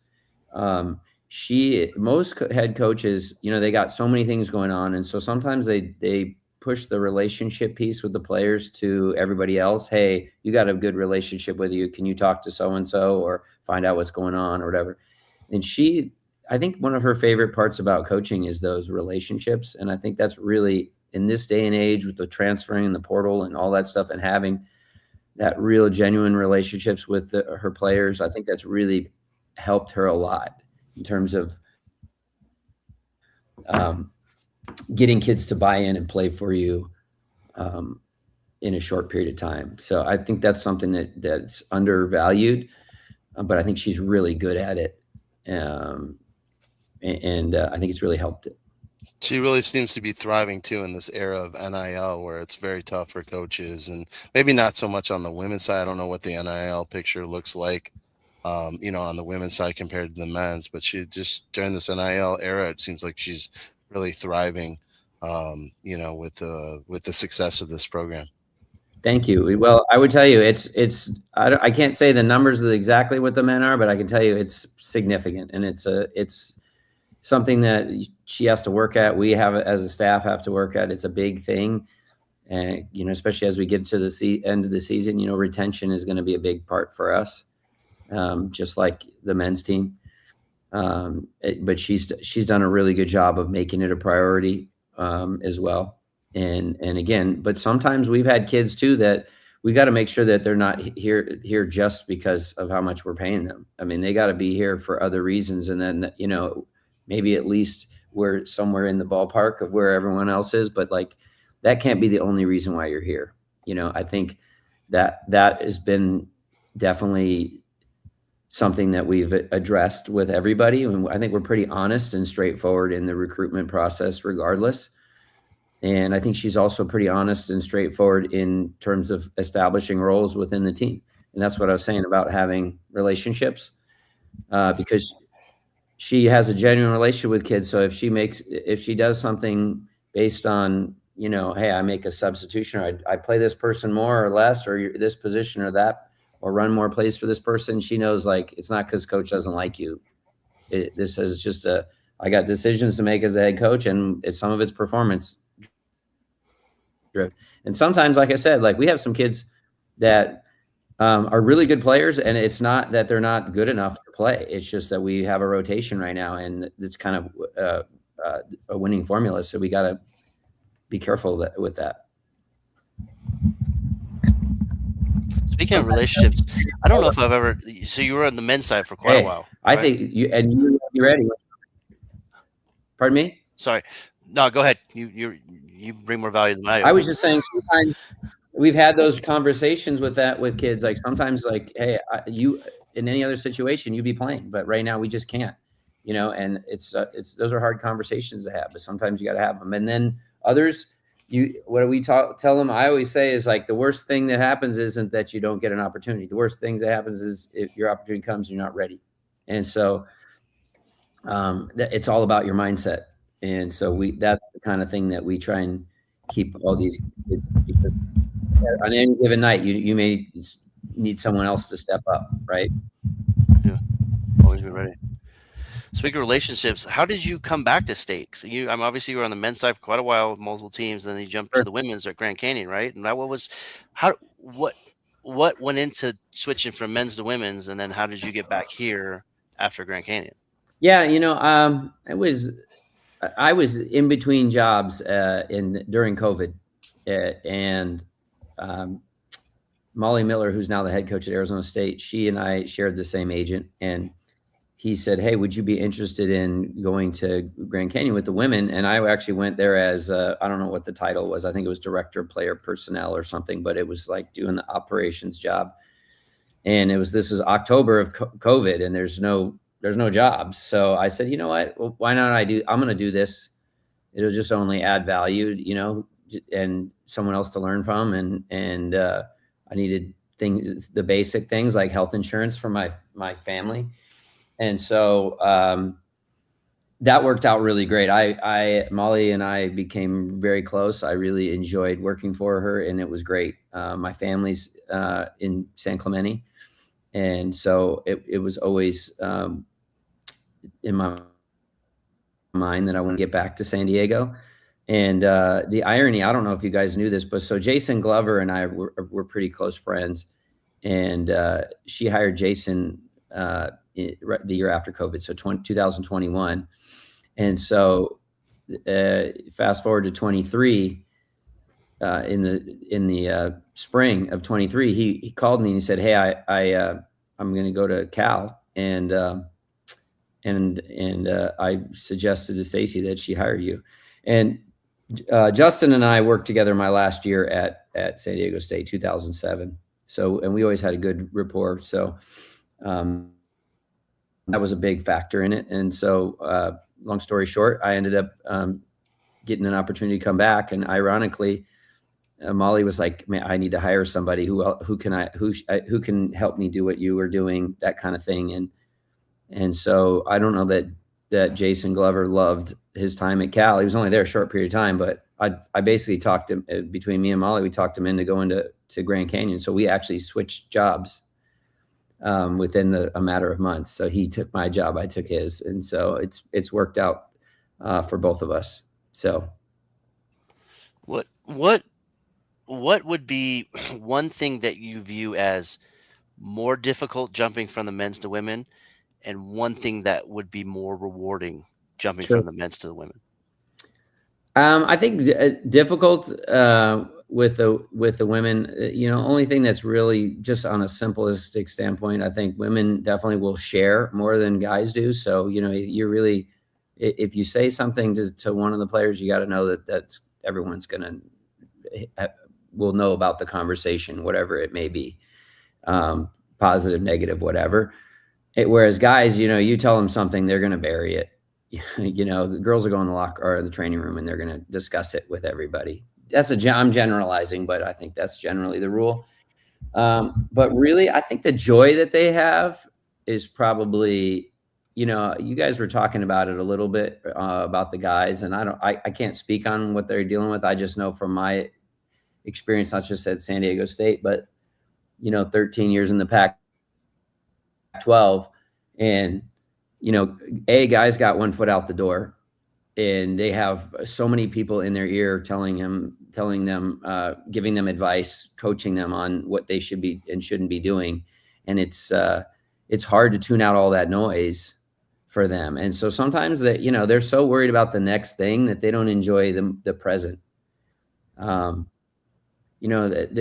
most head coaches, they got so many things going on, and so sometimes they push the relationship piece with the players to everybody else. Hey, you got a good relationship with you. Can you talk to so-and-so or find out what's going on or whatever? And I think one of her favorite parts about coaching is those relationships. And I think that's really, in this day and age, with the transferring and the portal and all that stuff, and having that real genuine relationships with her players, I think that's really helped her a lot in terms of getting kids to buy in and play for you in a short period of time. So I think that's something that's undervalued, but I think she's really good at it. And I think it's really helped it. She really seems to be thriving too in this era of NIL where it's very tough for coaches, and maybe not so much on the women's side. I don't know what the NIL picture looks like, on the women's side compared to the men's, but she just during this NIL era, it seems like she's really thriving, with the success of this program. Thank you. Well, I would tell you I can't say the numbers of exactly what the men are, but I can tell you it's significant, and it's something that she has to work at. We have, as a staff, have to work at. It's a big thing. And, especially as we get to the end of the season, retention is going to be a big part for us, just like the men's team. But she's done a really good job of making it a priority as well. And again, but sometimes we've had kids too that we got to make sure that they're not here just because of how much we're paying them. I mean, they got to be here for other reasons. And then, maybe at least we're somewhere in the ballpark of where everyone else is, but like that can't be the only reason why you're here. I think that has been definitely something that we've addressed with everybody. And I think we're pretty honest and straightforward in the recruitment process regardless. And I think she's also pretty honest and straightforward in terms of establishing roles within the team. And that's what I was saying about having relationships, because she has a genuine relationship with kids. So if she does something based on, hey, I make a substitution, or I play this person more or less, or this position or that, or run more plays for this person, she knows like, it's not because coach doesn't like you. This is just I got decisions to make as a head coach, and some of it's performance driven. And sometimes, like I said, like we have some kids that are really good players, and it's not that they're not good enough to play. It's just that we have a rotation right now, and it's kind of a winning formula. So we got to be careful with that. Speaking of relationships, I don't know if I've ever. So you were on the men's side for quite a while. Right? I think you ready. Pardon me? Sorry. No, go ahead. You bring more value than I do. I was just saying sometimes we've had those conversations with kids. Like sometimes like, hey, you in any other situation you'd be playing, but right now we just can't, and it's those are hard conversations to have, but sometimes you got to have them. And then others, what do we tell them? I always say is like the worst thing that happens isn't that you don't get an opportunity. The worst things that happens is if your opportunity comes and you're not ready. And so it's all about your mindset. And so that's the kind of thing that we try and keep all these kids, because on any given night, you may need someone else to step up, right? Yeah, always be ready. Speaking of relationships, how did you come back to state? So obviously you were on the men's side for quite a while with multiple teams, and then you jumped to the women's at Grand Canyon, right? And what went into switching from men's to women's, and then how did you get back here after Grand Canyon? Yeah, I was in between jobs during COVID, and Molly Miller, who's now the head coach at Arizona State, she and I shared the same agent, and he said, hey, would you be interested in going to Grand Canyon with the women? And I actually went there as I don't know what the title was. I think it was director of player personnel or something, but it was like doing the operations job. And this was October of COVID, and there's no jobs. So I said, you know what, well, why not I'm going to do this. It'll just only add value, and someone else to learn from. And I needed the basic things like health insurance for my family. And so that worked out really great. Molly and I became very close. I really enjoyed working for her, and it was great. My family's in San Clemente. And so it was always in my mind that I want to get back to San Diego. And the irony, I don't know if you guys knew this, but so Jason Glover and I were pretty close friends, and she hired Jason the year after COVID, so 2021. And so fast forward to 23, in the spring of 23, he called me and he said, hey, I'm going to go to Cal, and I suggested to Stacy that she hire you. And Justin and I worked together my last year at San Diego State, 2007. So, and we always had a good rapport. So that was a big factor in it. And so long story short, I ended up getting an opportunity to come back. And ironically, Molly was like, man, I need to hire somebody who can help me do what you were doing, that kind of thing. And so I don't know that Jason Glover loved his time at Cal. He was only there a short period of time, but I basically talked him, between me and Molly, we talked him into going to Grand Canyon. So we actually switched jobs within a matter of months. So he took my job, I took his. And so it's worked out for both of us. So what would be one thing that you view as more difficult jumping from the men's to women, and one thing that would be more rewarding jumping Sure. from the men's to the women? I think difficult with the women. Only thing that's really just on a simplistic standpoint, I think women definitely will share more than guys do. So you're really, if you say something to one of the players, you got to know that's everyone's will know about the conversation, whatever it may be, positive, negative, whatever. Whereas guys, you tell them something, they're going to bury it. The girls are going to the training room and they're going to discuss it with everybody. I'm generalizing, but I think that's generally the rule. But really, I think the joy that they have is probably, you guys were talking about it a little bit about the guys, and I can't speak on what they're dealing with. I just know from my experience, not just at San Diego State, but 13 years in the Pac-12, and guys got one foot out the door, and they have so many people in their ear telling them, giving them advice, coaching them on what they should be and shouldn't be doing. And it's hard to tune out all that noise for them. And so sometimes they're so worried about the next thing that they don't enjoy the present. The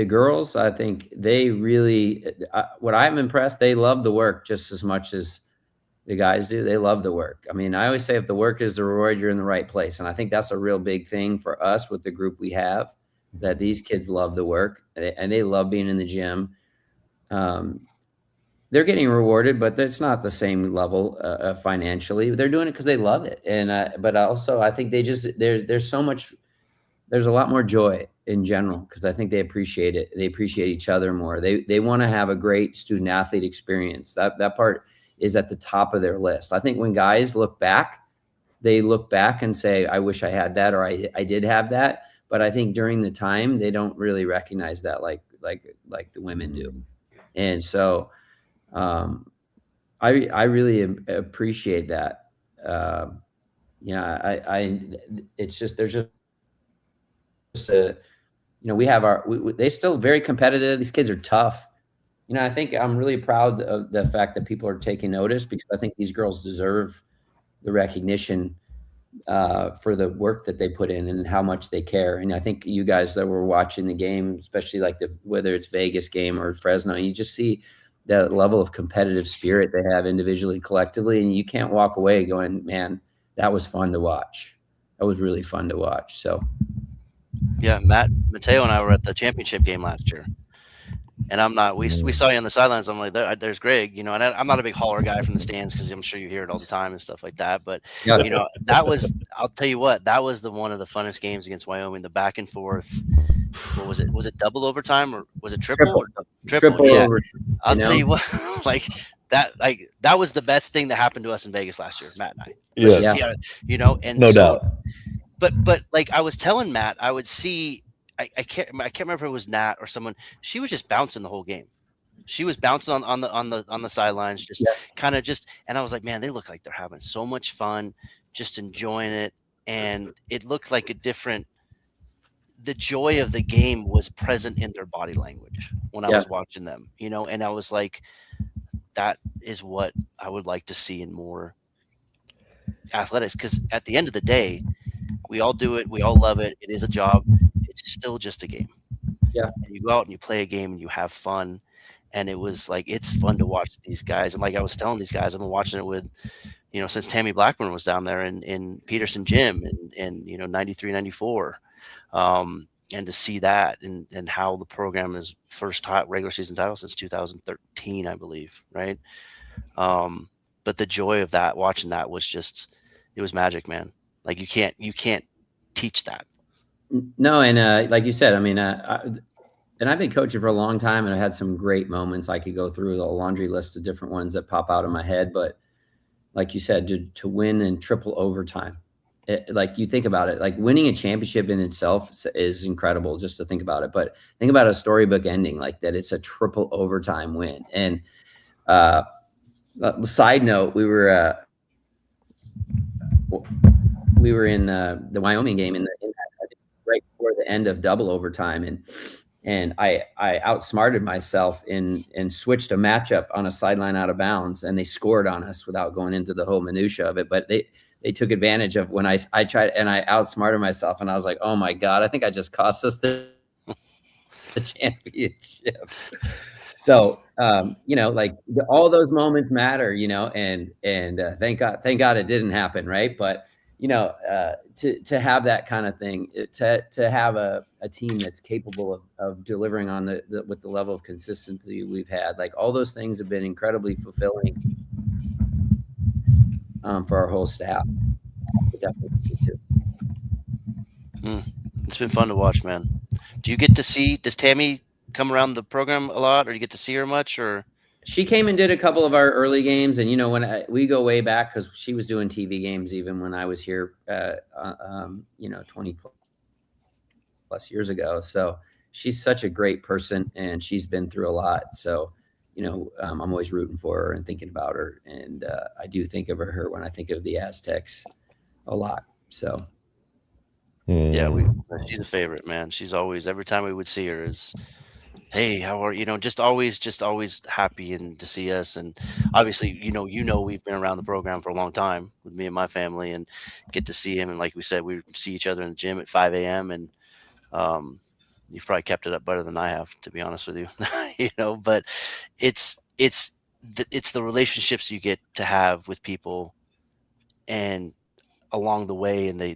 girls, I think they really, what I'm impressed, they love the work just as much as the guys do. They love the work. I mean, I always say if the work is the reward, you're in the right place. And I think that's a real big thing for us with the group we have, that these kids love the work and they love being in the gym. They're getting rewarded, but it's not the same level financially. They're doing it because they love it. And but also I think there's a lot more joy in general, because I think they appreciate it. They appreciate each other more. They want to have a great student athlete experience. That part is at the top of their list. I think when guys look back, they look back and say, I wish I had that, or I did have that. But I think during the time, they don't really recognize that like the women do. And so I really appreciate that. It's just, there's just we have they're still very competitive. These kids are tough. I think I'm really proud of the fact that people are taking notice, because I think these girls deserve the recognition for the work that they put in and how much they care. And I think you guys that were watching the game, especially whether it's Vegas game or Fresno, you just see that level of competitive spirit they have individually and collectively. And you can't walk away going, man, that was fun to watch. That was really fun to watch. So. Yeah, Mateo and I were at the championship game last year, and I'm not. We saw you on the sidelines. I'm like, there's Greg, and I'm not a big holler guy from the stands, because I'm sure you hear it all the time and stuff like that. But that was, I'll tell you what, that was one of the funnest games against Wyoming. The back and forth. What was it? Was it double overtime, or was it triple? Triple. Yeah. I'll tell you what, that was the best thing that happened to us in Vegas last year, Matt and I. Yeah. And no doubt. But like I was telling Matt, I would see, I can't remember if it was Nat or someone. She was just bouncing the whole game. She was bouncing on the sidelines, just kind of and I was like, man, they look like they're having so much fun, just enjoying it. And it looked like the joy of the game was present in their body language when I was watching them, and I was like, that is what I would like to see in more athletics. Because at the end of the day, we all do it. We all love it. It is a job. It's still just a game. Yeah. And you go out and you play a game and you have fun. And it was like, it's fun to watch these guys. And like I was telling these guys, I've been watching it with, since Tammy Blackburn was down there in Peterson Gym in 93, 94. And to see that and how the program is first regular season title since 2013, I believe. Right. But the joy of that, watching that was just, it was magic, man. Like you can't teach that. No, and like you said, I mean, and I've been coaching for a long time, and I had some great moments. I could go through a laundry list of different ones that pop out of my head. But like you said, to win in triple overtime, like you think about it, like winning a championship in itself is incredible just to think about it. But think about a storybook ending like that. It's a triple overtime win. And side note, we were in the Wyoming game right before the end of double overtime, and I outsmarted myself and switched a matchup on a sideline out of bounds, and they scored on us without going into the whole minutia of it. But they took advantage of when I tried, and I outsmarted myself, and I was like, oh my God, I think I just cost us the championship. So, like all those moments matter, and thank God it didn't happen. Right. But, to have that kind of thing, to have a team that's capable of delivering on with the level of consistency we've had, like all those things have been incredibly fulfilling for our whole staff. Definitely too. It's been fun to watch, man. Does Tammy come around the program a lot, or do you get to see her much? Or she came and did a couple of our early games, and when we go way back, because she was doing TV games even when I was here 20 plus years ago. So she's such a great person, and she's been through a lot. So I'm always rooting for her and thinking about her, and I do think of her when I think of the Aztecs a lot. So yeah, she's a favorite, man. She's always, every time we would see her, is, hey, how are you? Just always happy and to see us. And obviously, we've been around the program for a long time with me and my family, and get to see him. And like we said, we see each other in the gym at 5 a.m. And you've probably kept it up better than I have, to be honest with you. But it's the relationships you get to have with people, and along the way, and they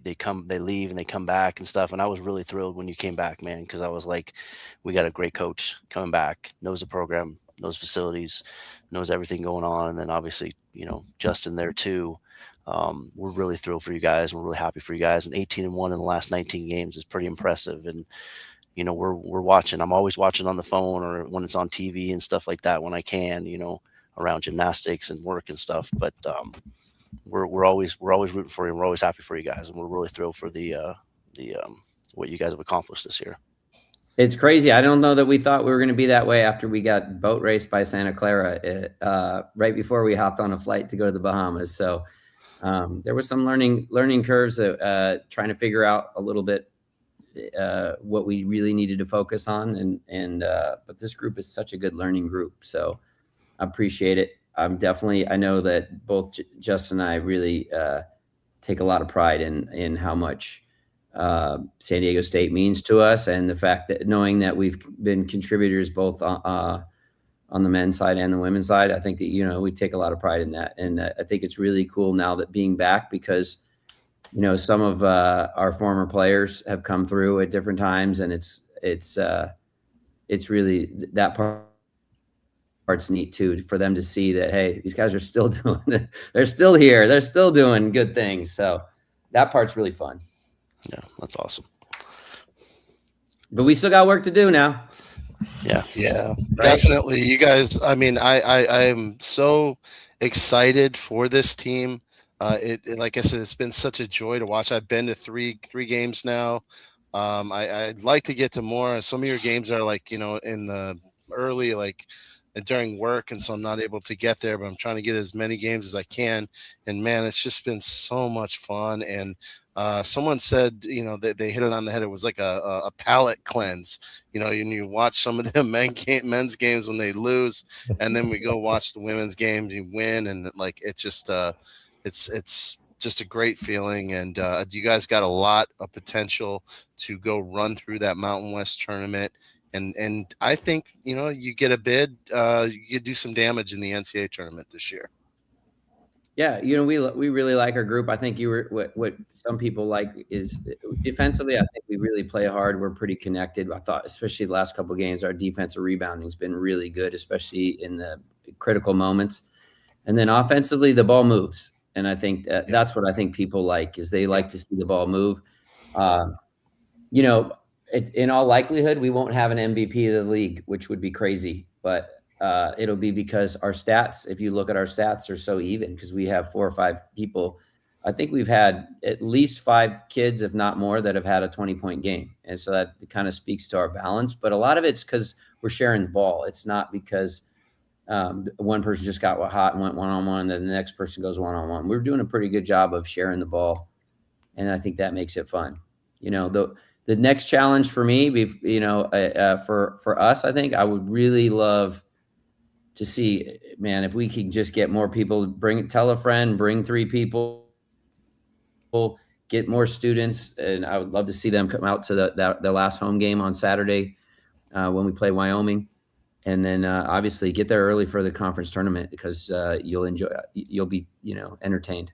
leave and they come back and stuff. And I was really thrilled when you came back, man, because I was like, we got a great coach coming back, knows the program, knows facilities, knows everything going on. And then obviously, Justin there too. We're really thrilled for you guys, and we're really happy for you guys. And 18-1 in the last 19 games is pretty impressive. And we're watching. I'm always watching on the phone or when it's on TV and stuff like that when I can, around gymnastics and work and stuff. But we're always rooting for you, and we're always happy for you guys, and we're really thrilled for the what you guys have accomplished this year. It's crazy. I don't know that we thought we were going to be that way after we got boat raced by Santa Clara right before we hopped on a flight to go to the Bahamas. So there was some learning curves trying to figure out a little bit what we really needed to focus on, but this group is such a good learning group, so I appreciate it. I know that both Justin and I really take a lot of pride in how much San Diego State means to us, and the fact that knowing that we've been contributors both on the men's side and the women's side, I think that, we take a lot of pride in that. And I think it's really cool now that being back, because, some of our former players have come through at different times, and it's really that part's neat too, for them to see that, hey, these guys are still doing it. They're still here. They're still doing good things. So that part's really fun. Yeah, that's awesome. But we still got work to do now. Yeah, right? Definitely. You guys, I mean, I'm so excited for this team. Like I said, it's been such a joy to watch. I've been to three games now. I'd like to get to more. Some of your games are like, in the early, like during work, and so I'm not able to get there, but I'm trying to get as many games as I can. And man, it's just been so much fun. And someone said, that they hit it on the head. It was like a palate cleanse, and you watch some of the men's games when they lose, and then we go watch the women's games, you win. And like, it's just it's just a great feeling. And you guys got a lot of potential to go run through that Mountain West tournament. And I think, you get a bid, you do some damage in the NCAA tournament this year. Yeah, we really like our group. I think what some people like is defensively. I think we really play hard. We're pretty connected. I thought, especially the last couple of games, our defensive rebounding has been really good, especially in the critical moments. And then offensively, the ball moves, and I think that's what I think people like, is they like to see the ball move. You know, in all likelihood, we won't have an MVP of the league, which would be crazy. But it'll be because our stats, if you look at our stats, are so even because we have 4 or 5 people. I think we've had at least 5 kids, if not more, that have had a 20-point game. And so that kind of speaks to our balance. But a lot of it's because we're sharing the ball. It's not because one person just got hot and went one-on-one, and then the next person goes one-on-one. We're doing a pretty good job of sharing the ball. And I think that makes it fun. You know, the next challenge for me, you know, for us, I think I would really love to see, man, if we could just get more people, tell a friend, bring 3 people, get more students. And I would love to see them come out to the last home game on Saturday when we play Wyoming. And then obviously get there early for the conference tournament because you'll be, you know, entertained.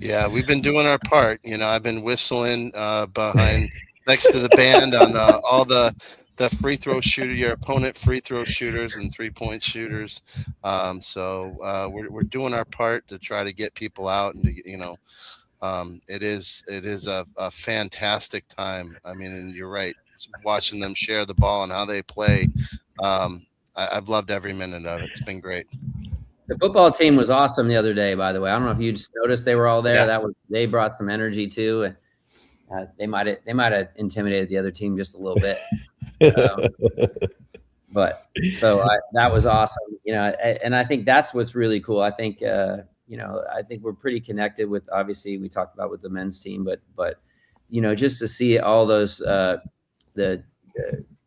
Yeah, we've been doing our part. You know, I've been whistling behind next to the band on all the free throw shooter, your opponent free throw shooters and 3-point shooters. So we're doing our part to try to get people out and to, you know, it is a fantastic time. I mean, and you're right, watching them share the ball and how they play. I've loved every minute of it. It's been great. The football team was awesome the other day, by the way. I don't know if you just noticed they were all there. Yeah. They brought some energy too. They might have intimidated the other team just a little bit. But so that was awesome, you know, and I think that's what's really cool. I think, you know, I think we're pretty connected with, obviously we talked about with the men's team, but, you know, just to see all those, the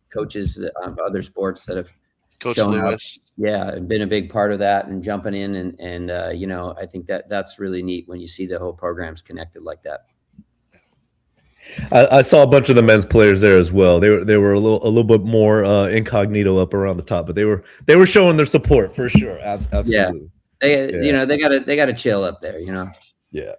coaches of other sports that have Coach shown Lewis. up, yeah, and been a big part of that and jumping in and you know, I think that's really neat when you see the whole program's connected like that. I saw a bunch of the men's players there as well. They were a little bit more incognito up around the top, but they were showing their support for sure. Absolutely. Yeah. You know, they gotta chill up there, you know. Yeah.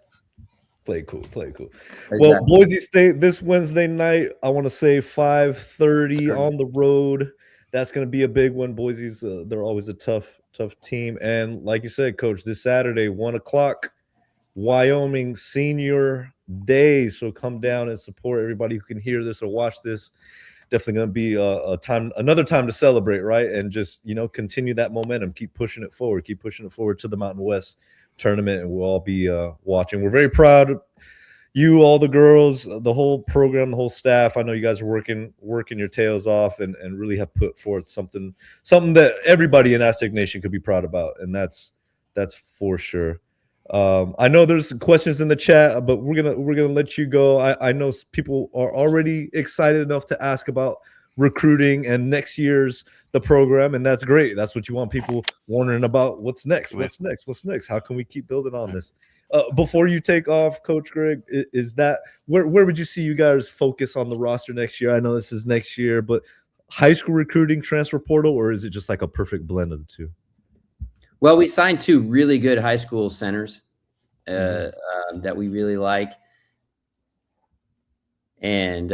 Play cool. Exactly. Well, Boise State this Wednesday night, I want to say 5:30 on the road. That's going to be a big one. Boise's they're always a tough team. And like you said, Coach, this Saturday, 1:00, Wyoming Senior Day. So come down and support everybody who can hear this or watch this. Definitely going to be another time to celebrate, right? And just, you know, continue that momentum. Keep pushing it forward. Keep pushing it forward to the Mountain West tournament, and we'll all be watching. We're very proud of you, all the girls, the whole program, the whole staff. I know you guys are working your tails off and really have put forth something that everybody in Aztec Nation could be proud about, and that's for sure. I know there's questions in the chat, but we're gonna let you go. I know people are already excited enough to ask about recruiting and next year's the program, and that's great. That's what you want people wondering about. What's next? How can we keep building on this? Before you take off, Coach Gregg, is that where would you see you guys focus on the roster next year? I know this is next year, but high school recruiting, transfer portal, or is it just like a perfect blend of the two? Well, we signed 2 really good high school centers that we really like. And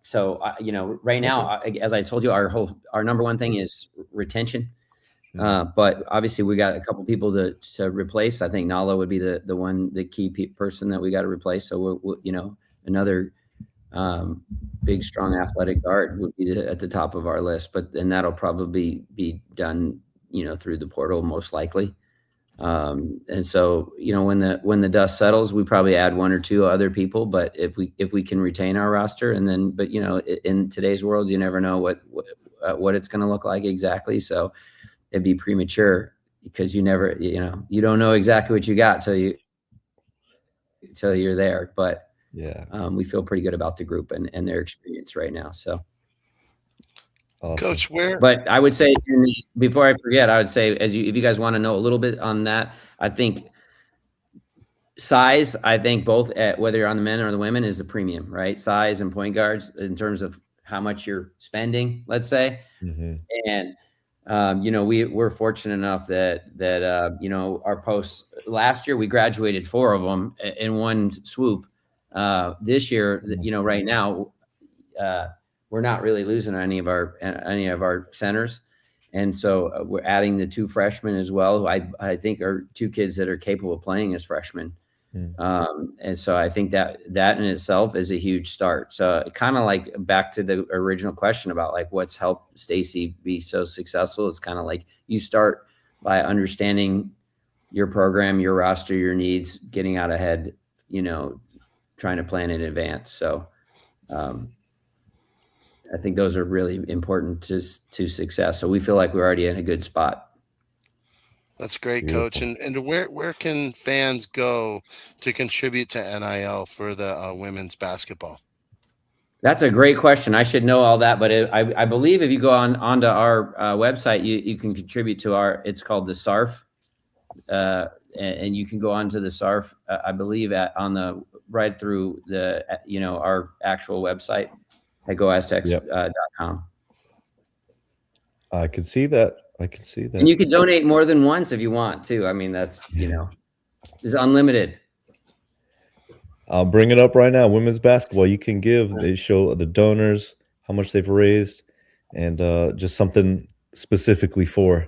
so, you know, right now, as I told you, our number one thing is retention. But obviously we got a couple people to replace. I think Nala would be the key person that we got to replace. So we'll you know, another big, strong athletic guard would be at the top of our list, and that'll probably be done, you know, through the portal most likely. And so, you know, when the dust settles, we probably add 1 or 2 other people, but if we can retain our roster, and then, but you know, in today's world, you never know what it's going to look like exactly. So it'd be premature because you don't know exactly what you got till you're there. But yeah, we feel pretty good about the group and their experience right now. So. Awesome. Coach, but I would say, before I forget, I would say, if you guys want to know a little bit on that, I think size, both whether you're on the men or the women, is the premium, right? Size and point guards in terms of how much you're spending, let's say. Mm-hmm. And, you know, we're fortunate enough that you know, our posts last year, we graduated 4 of them in one swoop. This year, you know, right now, we're not really losing any of our centers. And so we're adding the 2 freshmen as well, who I think are 2 kids that are capable of playing as freshmen. And so I think that in itself is a huge start. So kind of like back to the original question about like what's helped Stacy be so successful. It's kind of like you start by understanding your program, your roster, your needs, getting out ahead, trying to plan in advance. So I think those are really important to success. So we feel like we're already in a good spot. That's great, Coach. And where can fans go to contribute to NIL for the women's basketball? That's a great question. I should know all that, but I believe if you go onto our website, you can contribute to it's called the SARF, and you can go onto the SARF. I believe right through our actual website at goaztecs.com. I can see that. And you can donate more than once if you want to. I mean, that's, it's unlimited. I'll bring it up right now. Women's basketball, you can give. They show the donors how much they've raised, and just something specifically for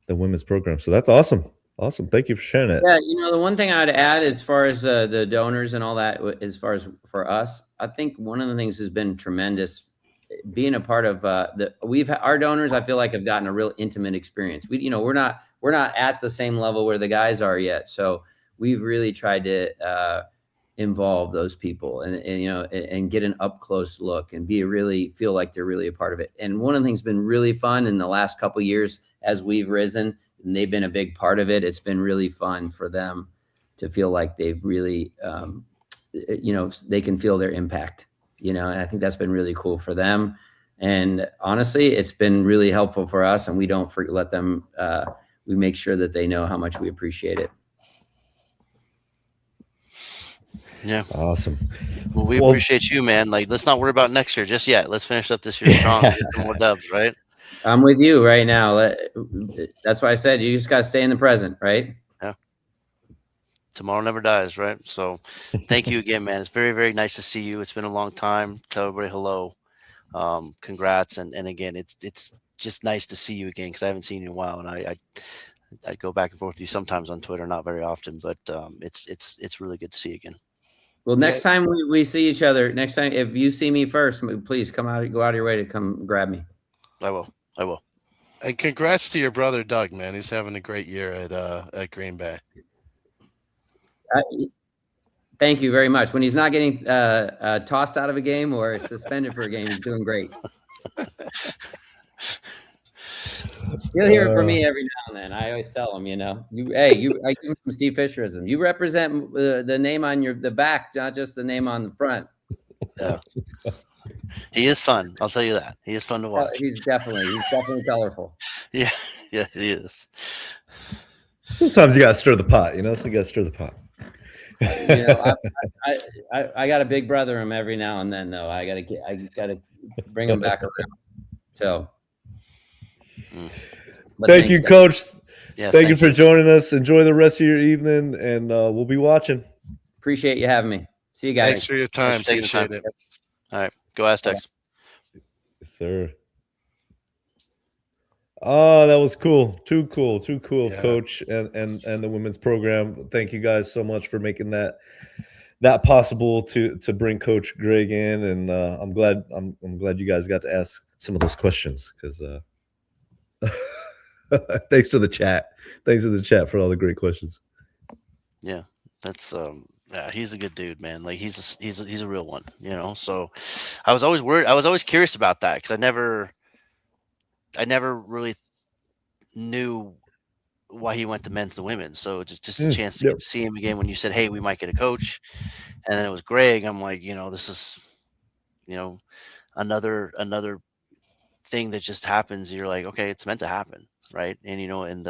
the women's program. So that's awesome. Awesome. Thank you for sharing that. Yeah, the one thing I'd add as far as the donors and all that, as far as for us, I think one of the things has been tremendous being a part of our donors. I feel like have gotten a real intimate experience. We're not at the same level where the guys are yet. So we've really tried to involve those people and get an up close look and feel like they're really a part of it. And one of the things that's been really fun in the last couple of years as we've risen, and they've been a big part of it. It's been really fun for them to feel like they've really, they can feel their impact, and I think that's been really cool for them. And honestly, it's been really helpful for us, and we don't let them, we make sure that they know how much we appreciate it. Yeah. Awesome. Well, we appreciate you, man. Like, let's not worry about next year just yet. Let's finish up this year strong and get some more dubs, right? I'm with you right now. That's why I said you just got to stay in the present, right? Yeah. Tomorrow never dies, right? So thank you again, man. It's very, very nice to see you. It's been a long time. Tell everybody hello. Congrats. And again, it's just nice to see you again because I haven't seen you in a while. And I go back and forth with you sometimes on Twitter, not very often, but it's really good to see you again. Well, next time we see each other, next time, if you see me first, please go out of your way to come grab me. I will. And congrats to your brother, Doug, man. He's having a great year at Green Bay. Thank you very much. When he's not getting tossed out of a game or suspended for a game, he's doing great. You'll hear it from me every now and then. I always tell him, I give him some Steve Fisherism. You represent the name on the back, not just the name on the front. Yeah. He is fun. I'll tell you that. He is fun to watch. He's definitely colorful. Yeah, he is. Sometimes you got to stir the pot, So you got to stir the pot. I got a big brother him every now and then, though. I gotta bring him back around. So. Thank you, Coach. Yes, thank you for joining us. Enjoy the rest of your evening, and we'll be watching. Appreciate you having me. See you guys. Thanks for your time. Appreciate it. All right. Go Aztecs. Yes, sir. Oh, that was cool. Too cool, yeah. Coach and the women's program. Thank you guys so much for making that possible to bring Coach Gregg in, and I'm glad you guys got to ask some of those questions because thanks to the chat. Thanks to the chat for all the great questions. Yeah, that's he's a good dude, man. Like he's a real one, So I was always worried. I was always curious about that because I never really knew why he went to men's to women. So just a chance to get to see him again when you said, hey, we might get a coach. And then it was Gregg. I'm like, this is, another thing that just happens. You're like, okay, it's meant to happen. Right. And,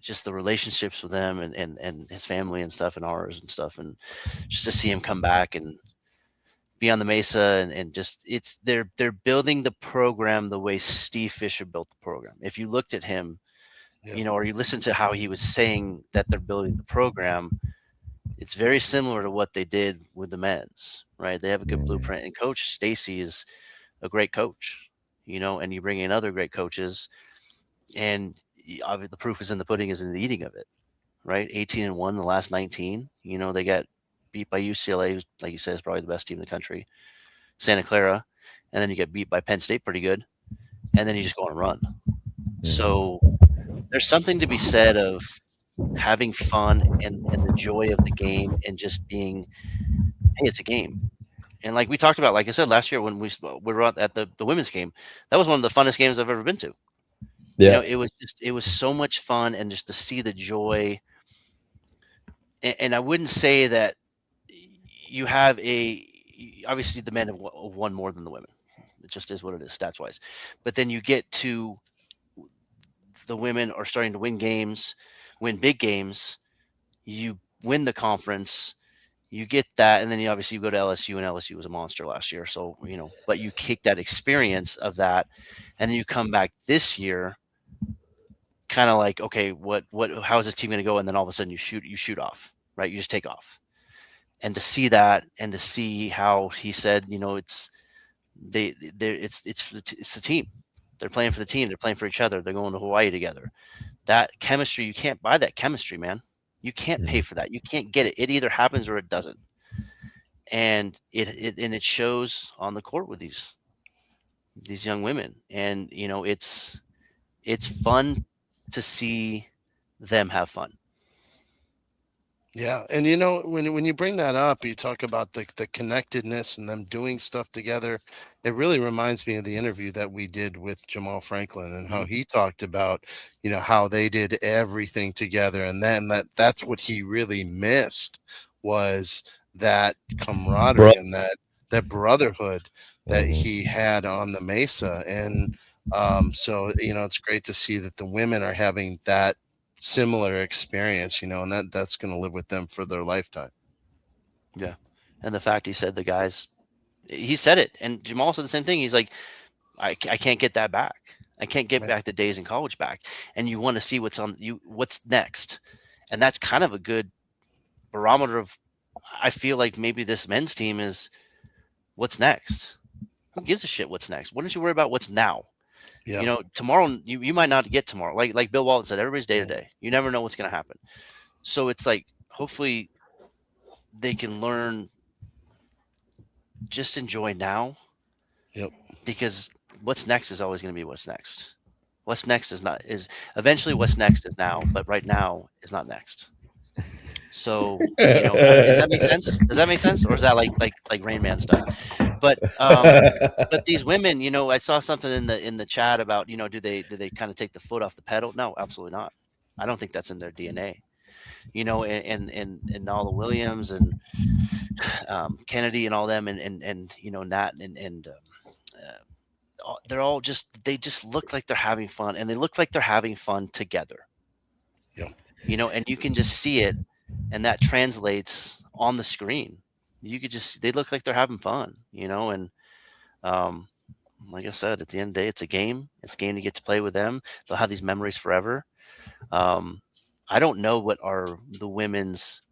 just the relationships with them and his family and stuff and ours and stuff. And just to see him come back and be on the Mesa and just they're building the program the way Steve Fisher built the program. If you looked at him, or you listened to how he was saying that they're building the program, it's very similar to what they did with the men's, right? They have a good blueprint, and Coach Stacy is a great coach, and you bring in other great coaches, and the proof is in the pudding, is in the eating of it, right? 18-1 the last 19. They got beat by UCLA, who's, like you said, is probably the best team in the country. Santa Clara, and then you get beat by Penn State pretty good, and then you just go on a run. So there's something to be said of having fun and the joy of the game and just being, hey, it's a game. And like we talked about, like I said last year when we were at the women's game, that was one of the funnest games I've ever been to. Yeah. It was so much fun, and just to see the joy. And I wouldn't say that you have obviously the men have won more than the women. It just is what it is stats wise. But then you get to the women are starting to win games, win big games. You win the conference, you get that, and then you obviously go to LSU, and LSU was a monster last year. So but you kick that experience of that, and then you come back this year, kind of like, okay, how is this team going to go? And then all of a sudden you shoot off, right? You just take off, and to see that, and to see how he said, it's the team. They're playing for the team. They're playing for each other. They're going to Hawaii together. That chemistry, you can't buy that chemistry, man. You can't pay for that. You can't get it. It either happens or it doesn't. And it shows on the court with these young women. And it's fun to see them have fun. Yeah, and when you bring that up, you talk about the connectedness and them doing stuff together. It really reminds me of the interview that we did with Jamal Franklin and how he talked about, how they did everything together, and then that's what he really missed was that camaraderie and that brotherhood that he had on the Mesa. And so it's great to see that the women are having that similar experience, and that's going to live with them for their lifetime. Yeah. And the fact he said he said it, and Jamal said the same thing. He's like, I can't get that back. I can't get back the days in college back. And you want to see what's next. And that's kind of a good barometer of, I feel like maybe this men's team is what's next. Who gives a shit what's next? Why don't you worry about what's now? Yeah. Tomorrow you might not get tomorrow. Like Bill Walton said, everybody's day to day. You never know what's going to happen. So it's like, hopefully they can learn, just enjoy now. Yep. Because what's next is always going to be what's next. What's next is eventually what's next is now, but right now is not next. So, does that make sense? Does that make sense? Or is that like Rain Man stuff? But these women, I saw something in the chat about, do they kind of take the foot off the pedal? No, absolutely not. I don't think that's in their DNA. And all the Williams and Kennedy and all them and Nat and they're all they just look like they're having fun, and they look like they're having fun together. Yeah. And you can just see it, and that translates on the screen. You could they look like they're having fun, and like I said, at the end of the day, it's a game. It's a game to get to play with them. They'll have these memories forever. I don't know what the women's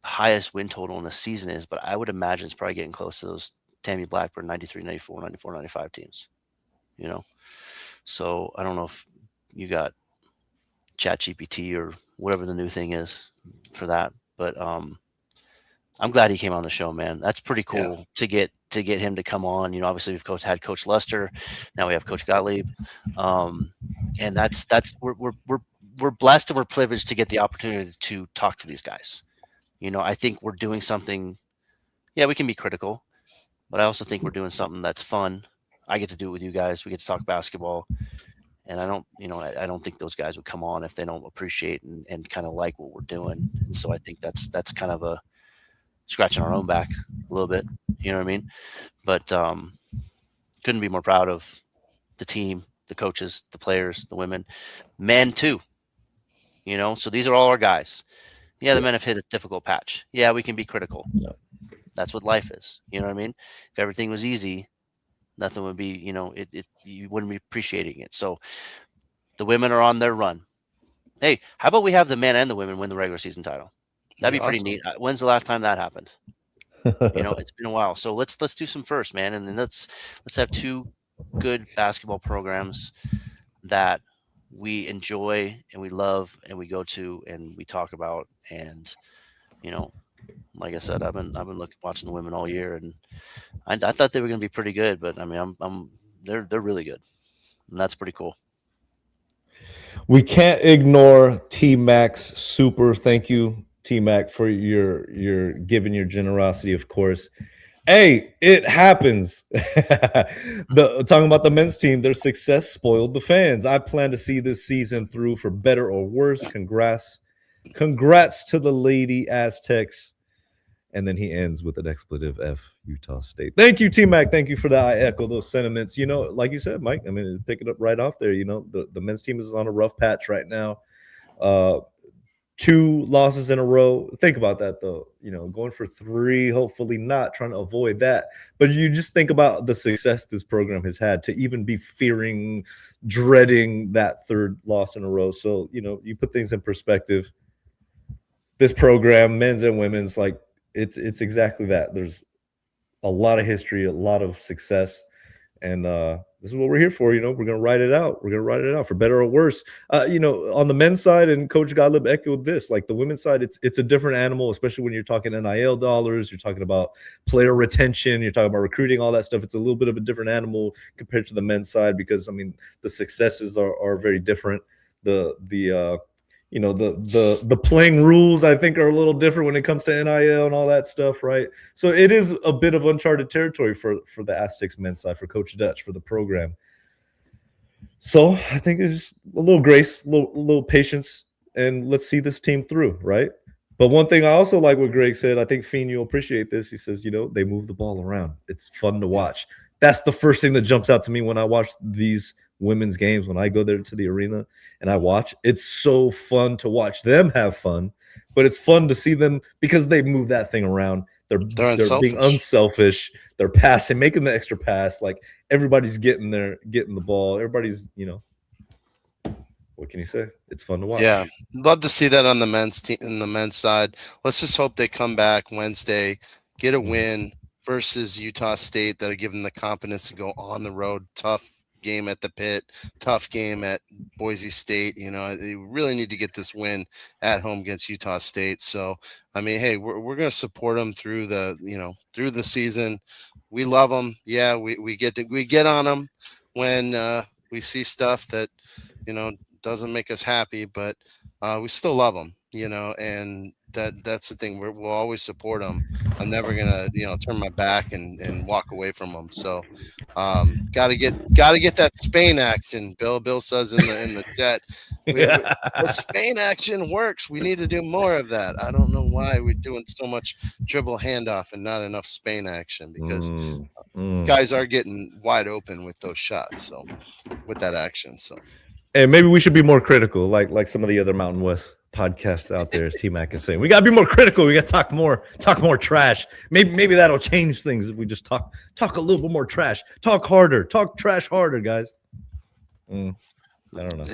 highest win total in the season is, but I would imagine it's probably getting close to those Tammy Blackburn 93, 94, 94, 95 teams, So I don't know if you got ChatGPT or whatever the new thing is for that, but I'm glad he came on the show, man. That's pretty cool to get him to come on. Obviously we've had Coach Lester, now we have Coach Gottlieb, and that's we're blessed and we're privileged to get the opportunity to talk to these guys. I think we're doing something. Yeah, we can be critical, but I also think we're doing something that's fun. I get to do it with you guys. We get to talk basketball, and I don't think those guys would come on if they don't appreciate and kind of like what we're doing. And so I think that's kind of a scratching our own back a little bit. You know what I mean? But couldn't be more proud of the team, the coaches, the players, the women, men too. So these are all our guys. Yeah, the men have hit a difficult patch. Yeah, we can be critical. Yeah. That's what life is. You know what I mean? If everything was easy, nothing would be, you wouldn't be appreciating it. So the women are on their run. Hey, how about we have the men and the women win the regular season title? That'd be pretty neat. When's the last time that happened? It's been a while. So let's do some first, man. And then let's have two good basketball programs that we enjoy and we love and we go to and we talk about. And like I said, I've been watching the women all year, and I thought they were going to be pretty good, but I mean, they're really good, and that's pretty cool. We can't ignore T-Mac's super. Thank you, T-Mac, for your giving your generosity, of course. Hey, it happens. Talking about the men's team, their success spoiled the fans. I plan to see this season through for better or worse. Congrats to the Lady Aztecs. And then he ends with an expletive F, Utah State. Thank you, T-Mac. Thank you for that. I echo those sentiments. Like you said, Mike, I mean, pick it up right off there. The men's team is on a rough patch right now. 2 losses in a row. Think about that, though. Going for 3, hopefully not, trying to avoid that. But you just think about the success this program has had to even be dreading that 3rd loss in a row. So, you put things in perspective. This program, men's and women's, like, it's exactly that. There's a lot of history, a lot of success, and this is what we're here for. We're going to ride it out. We're going to ride it out for better or worse. On the men's side, and Coach Gottlieb echoed this, like the women's side, it's a different animal, especially when you're talking NIL dollars, you're talking about player retention, you're talking about recruiting, all that stuff. It's a little bit of a different animal compared to the men's side because, I mean, the successes are very different. The playing rules, I think, are a little different when it comes to NIL and all that stuff, right? So it is a bit of uncharted territory for the Aztecs men's side, for Coach Dutch, for the program. So I think it's a little grace, a little patience, and let's see this team through, right? But one thing I also like what Greg said, I think, Fiend, you'll appreciate this. He says, they move the ball around. It's fun to watch. That's the first thing that jumps out to me when I watch these women's games, when I go there to the arena and I watch. It's so fun to watch them have fun, but it's fun to see them because they move that thing around. They're being unselfish. They're passing, making the extra pass. Like, everybody's getting the ball. Everybody's, what can you say? It's fun to watch. Yeah, love to see that on the men's side. Let's just hope they come back Wednesday, get a win versus Utah State that'll give them the confidence to go on the road. Tough game at the Pit, tough game at Boise State. They really need to get this win at home against Utah State. So, I mean, hey, we're going to support them through the season. We love them. Yeah, we get on them when we see stuff that doesn't make us happy, but we still love them. And that's the thing. We'll always support them. I'm never gonna turn my back and walk away from them. So gotta get that Spain action. Bill says in the chat. The Spain action works. We need to do more of that. I don't know why we're doing so much dribble handoff and not enough Spain action, because guys are getting wide open with those shots. So with that action, so. And maybe we should be more critical, like some of the other Mountain West podcasts out there, as T-Mac is saying. We got to be more critical. We got to talk more trash. Maybe that'll change things if we just talk a little bit more trash. Talk harder. Talk trash harder, guys. I don't know.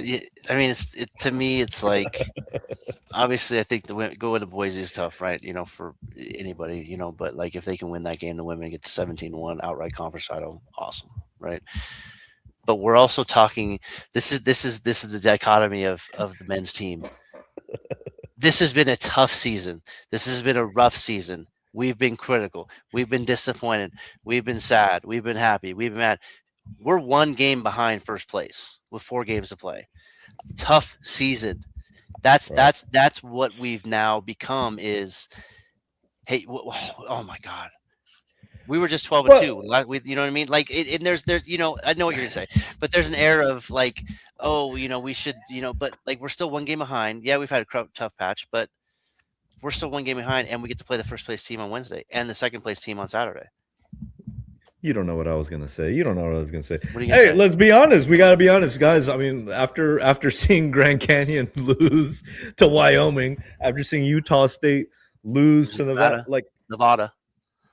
I mean, to me, it's like, obviously, I think going to Boise is tough, right? For anybody, but like, if they can win that game, the women get to 17-1 outright conference title, awesome, right? But we're also talking. This is the dichotomy of the men's team. This has been a tough season. This has been a rough season. We've been critical. We've been disappointed. We've been sad. We've been happy. We've been mad. We're 1 game behind first place with 4 games to play. Tough season. That's what we've now become. Is, hey, oh my God. We were just 12-2. You know what I mean? Like, and there's, I know what you're gonna say, but there's an air of like, we should, but like, we're still 1 game behind. Yeah, we've had a tough patch, but we're still 1 game behind, and we get to play the first place team on Wednesday and the second place team on Saturday. You don't know what I was gonna say. What are you gonna say? Let's be honest. We got to be honest, guys. I mean, after seeing Grand Canyon lose to Wyoming, after seeing Utah State lose to Nevada.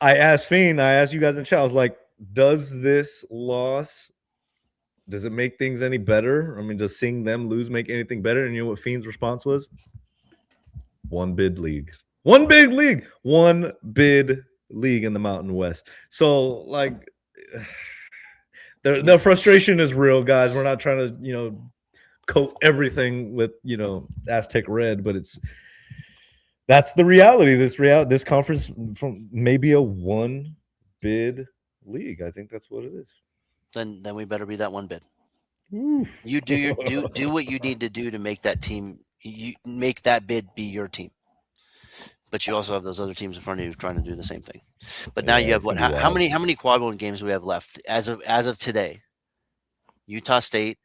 I asked Fiend, I asked you guys in chat, I was like, does this loss, does it make things any better? I mean, does seeing them lose make anything better? And you know what Fiend's response was? One bid league in the Mountain West. So, like, the frustration is real, guys. We're not trying to, coat everything with Aztec red, but that's the reality. This conference from maybe a one bid league. I think that's what it is. Then we better be that one bid. Oof. You do what you need to do to make that team. You make that bid be your team. But you also have those other teams in front of you trying to do the same thing. But now you have what? How many quad one games do we have left as of today? Utah State,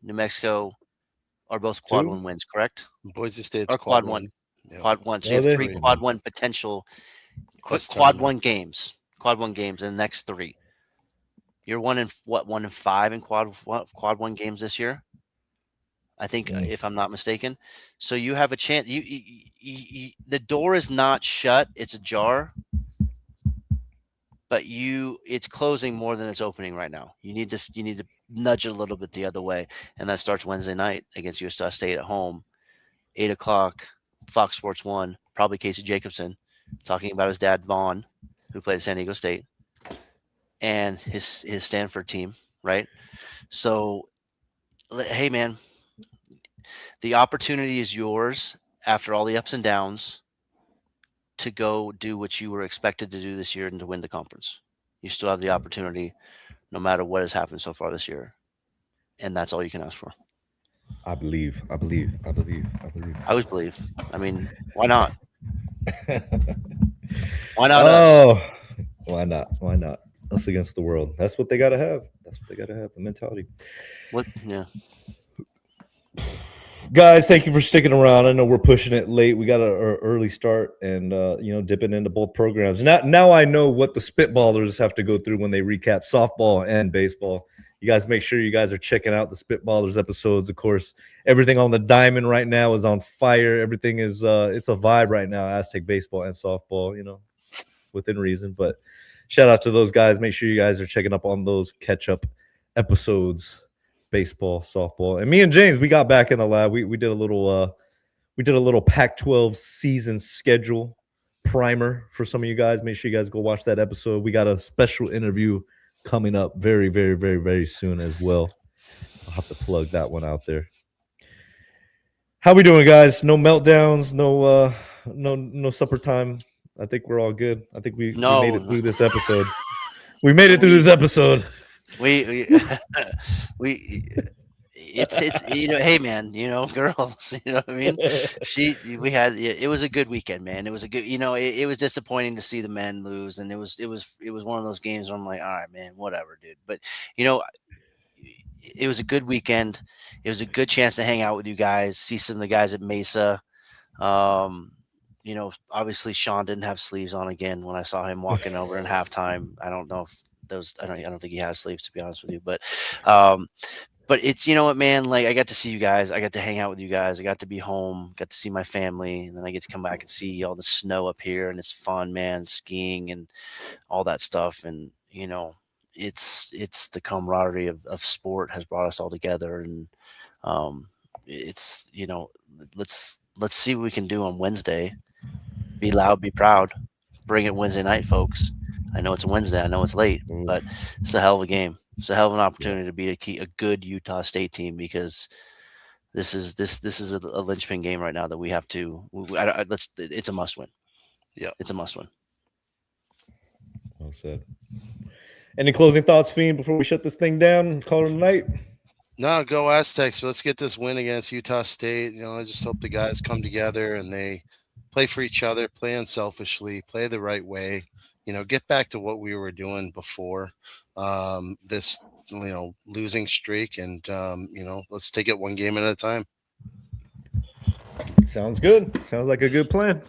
New Mexico are both quad one wins, correct? Boise State's or quad one. Yeah. Quad one. So you have three quad one potential quad one games. Quad one games in the next three. You're 1 in 5 in quad one games this year. I think, if I'm not mistaken. So you have a chance. The door is not shut; it's ajar. But it's closing more than it's opening right now. You need to nudge it a little bit the other way, and that starts Wednesday night against Utah State at home, 8:00, Fox Sports 1. Probably Casey Jacobson talking about his dad Vaughn, who played at San Diego State, and his Stanford team, right? So, hey, man, the opportunity is yours after all the ups and downs to go do what you were expected to do this year and to win the conference. You still have the opportunity no matter what has happened so far this year. And that's all you can ask for. I believe. I always believe. I mean, why not? Why not us? Why not? Us against the world. That's what they got to have. The mentality. What? Yeah. Guys, thank you for sticking around. I know we're pushing it late. We got an early start and, dipping into both programs. Now I know what the Spitballers have to go through when they recap softball and baseball. You guys make sure you guys are checking out the Spitballers episodes. Of course, everything on the diamond right now is on fire. Everything is it's a vibe right now, Aztec baseball and softball, within reason. But shout out to those guys. Make sure you guys are checking up on those catch-up episodes. Baseball, softball, and me and James, we got back in the lab. We did a little Pac-12 season schedule primer for some of you guys. Make sure you guys go watch that episode. We got a special interview coming up very, very, very, very soon as well. I'll have to plug that one out there. How we doing, guys? No meltdowns, no supper time. I think we're all good. I think we made it through this episode. We made it through this episode. It's hey man, girls, what I mean? It was a good weekend, man. It was a good, it was disappointing to see the men lose, and it was one of those games where I'm like, all right, man, whatever, dude. But it was a good weekend. It was a good chance to hang out with you guys, see some of the guys at Mesa. Obviously Sean didn't have sleeves on again when I saw him walking over in halftime. I don't know if I don't think he has sleeves, to be honest with you, but it's, what, man, like I got to see you guys. I got to hang out with you guys. I got to be home, got to see my family. And then I get to come back and see all the snow up here, and it's fun, man, skiing and all that stuff. And, it's the camaraderie of sport has brought us all together. And, it's, let's see what we can do on Wednesday. Be loud, be proud, bring it Wednesday night, folks. I know it's a Wednesday. I know it's late, but it's a hell of a game. It's a hell of an opportunity to beat a good Utah State team, because this is a linchpin game right now that we have to. It's a must win. Yeah, it's a must win. Well said. Any closing thoughts, Fiend, before we shut this thing down and call it a night? No, go Aztecs. Let's get this win against Utah State. I just hope the guys come together and they play for each other, play unselfishly, play the right way. Get back to what we were doing before this, losing streak, and let's take it one game at a time. Sounds good. Sounds like a good plan.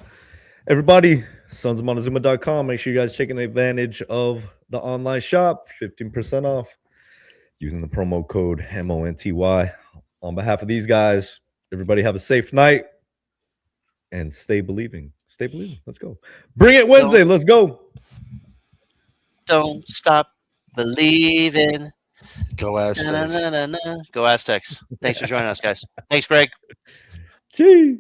Everybody, sonsofmontezuma.com. Make sure you guys taking advantage of the online shop, 15% off using the promo code MONTY. On behalf of these guys, everybody have a safe night and stay believing. Stay believing. Let's go. Bring it Wednesday. Let's go. Don't stop believing. Go Aztecs. Go Aztecs. Thanks for joining us, guys. Thanks, Greg. Gee.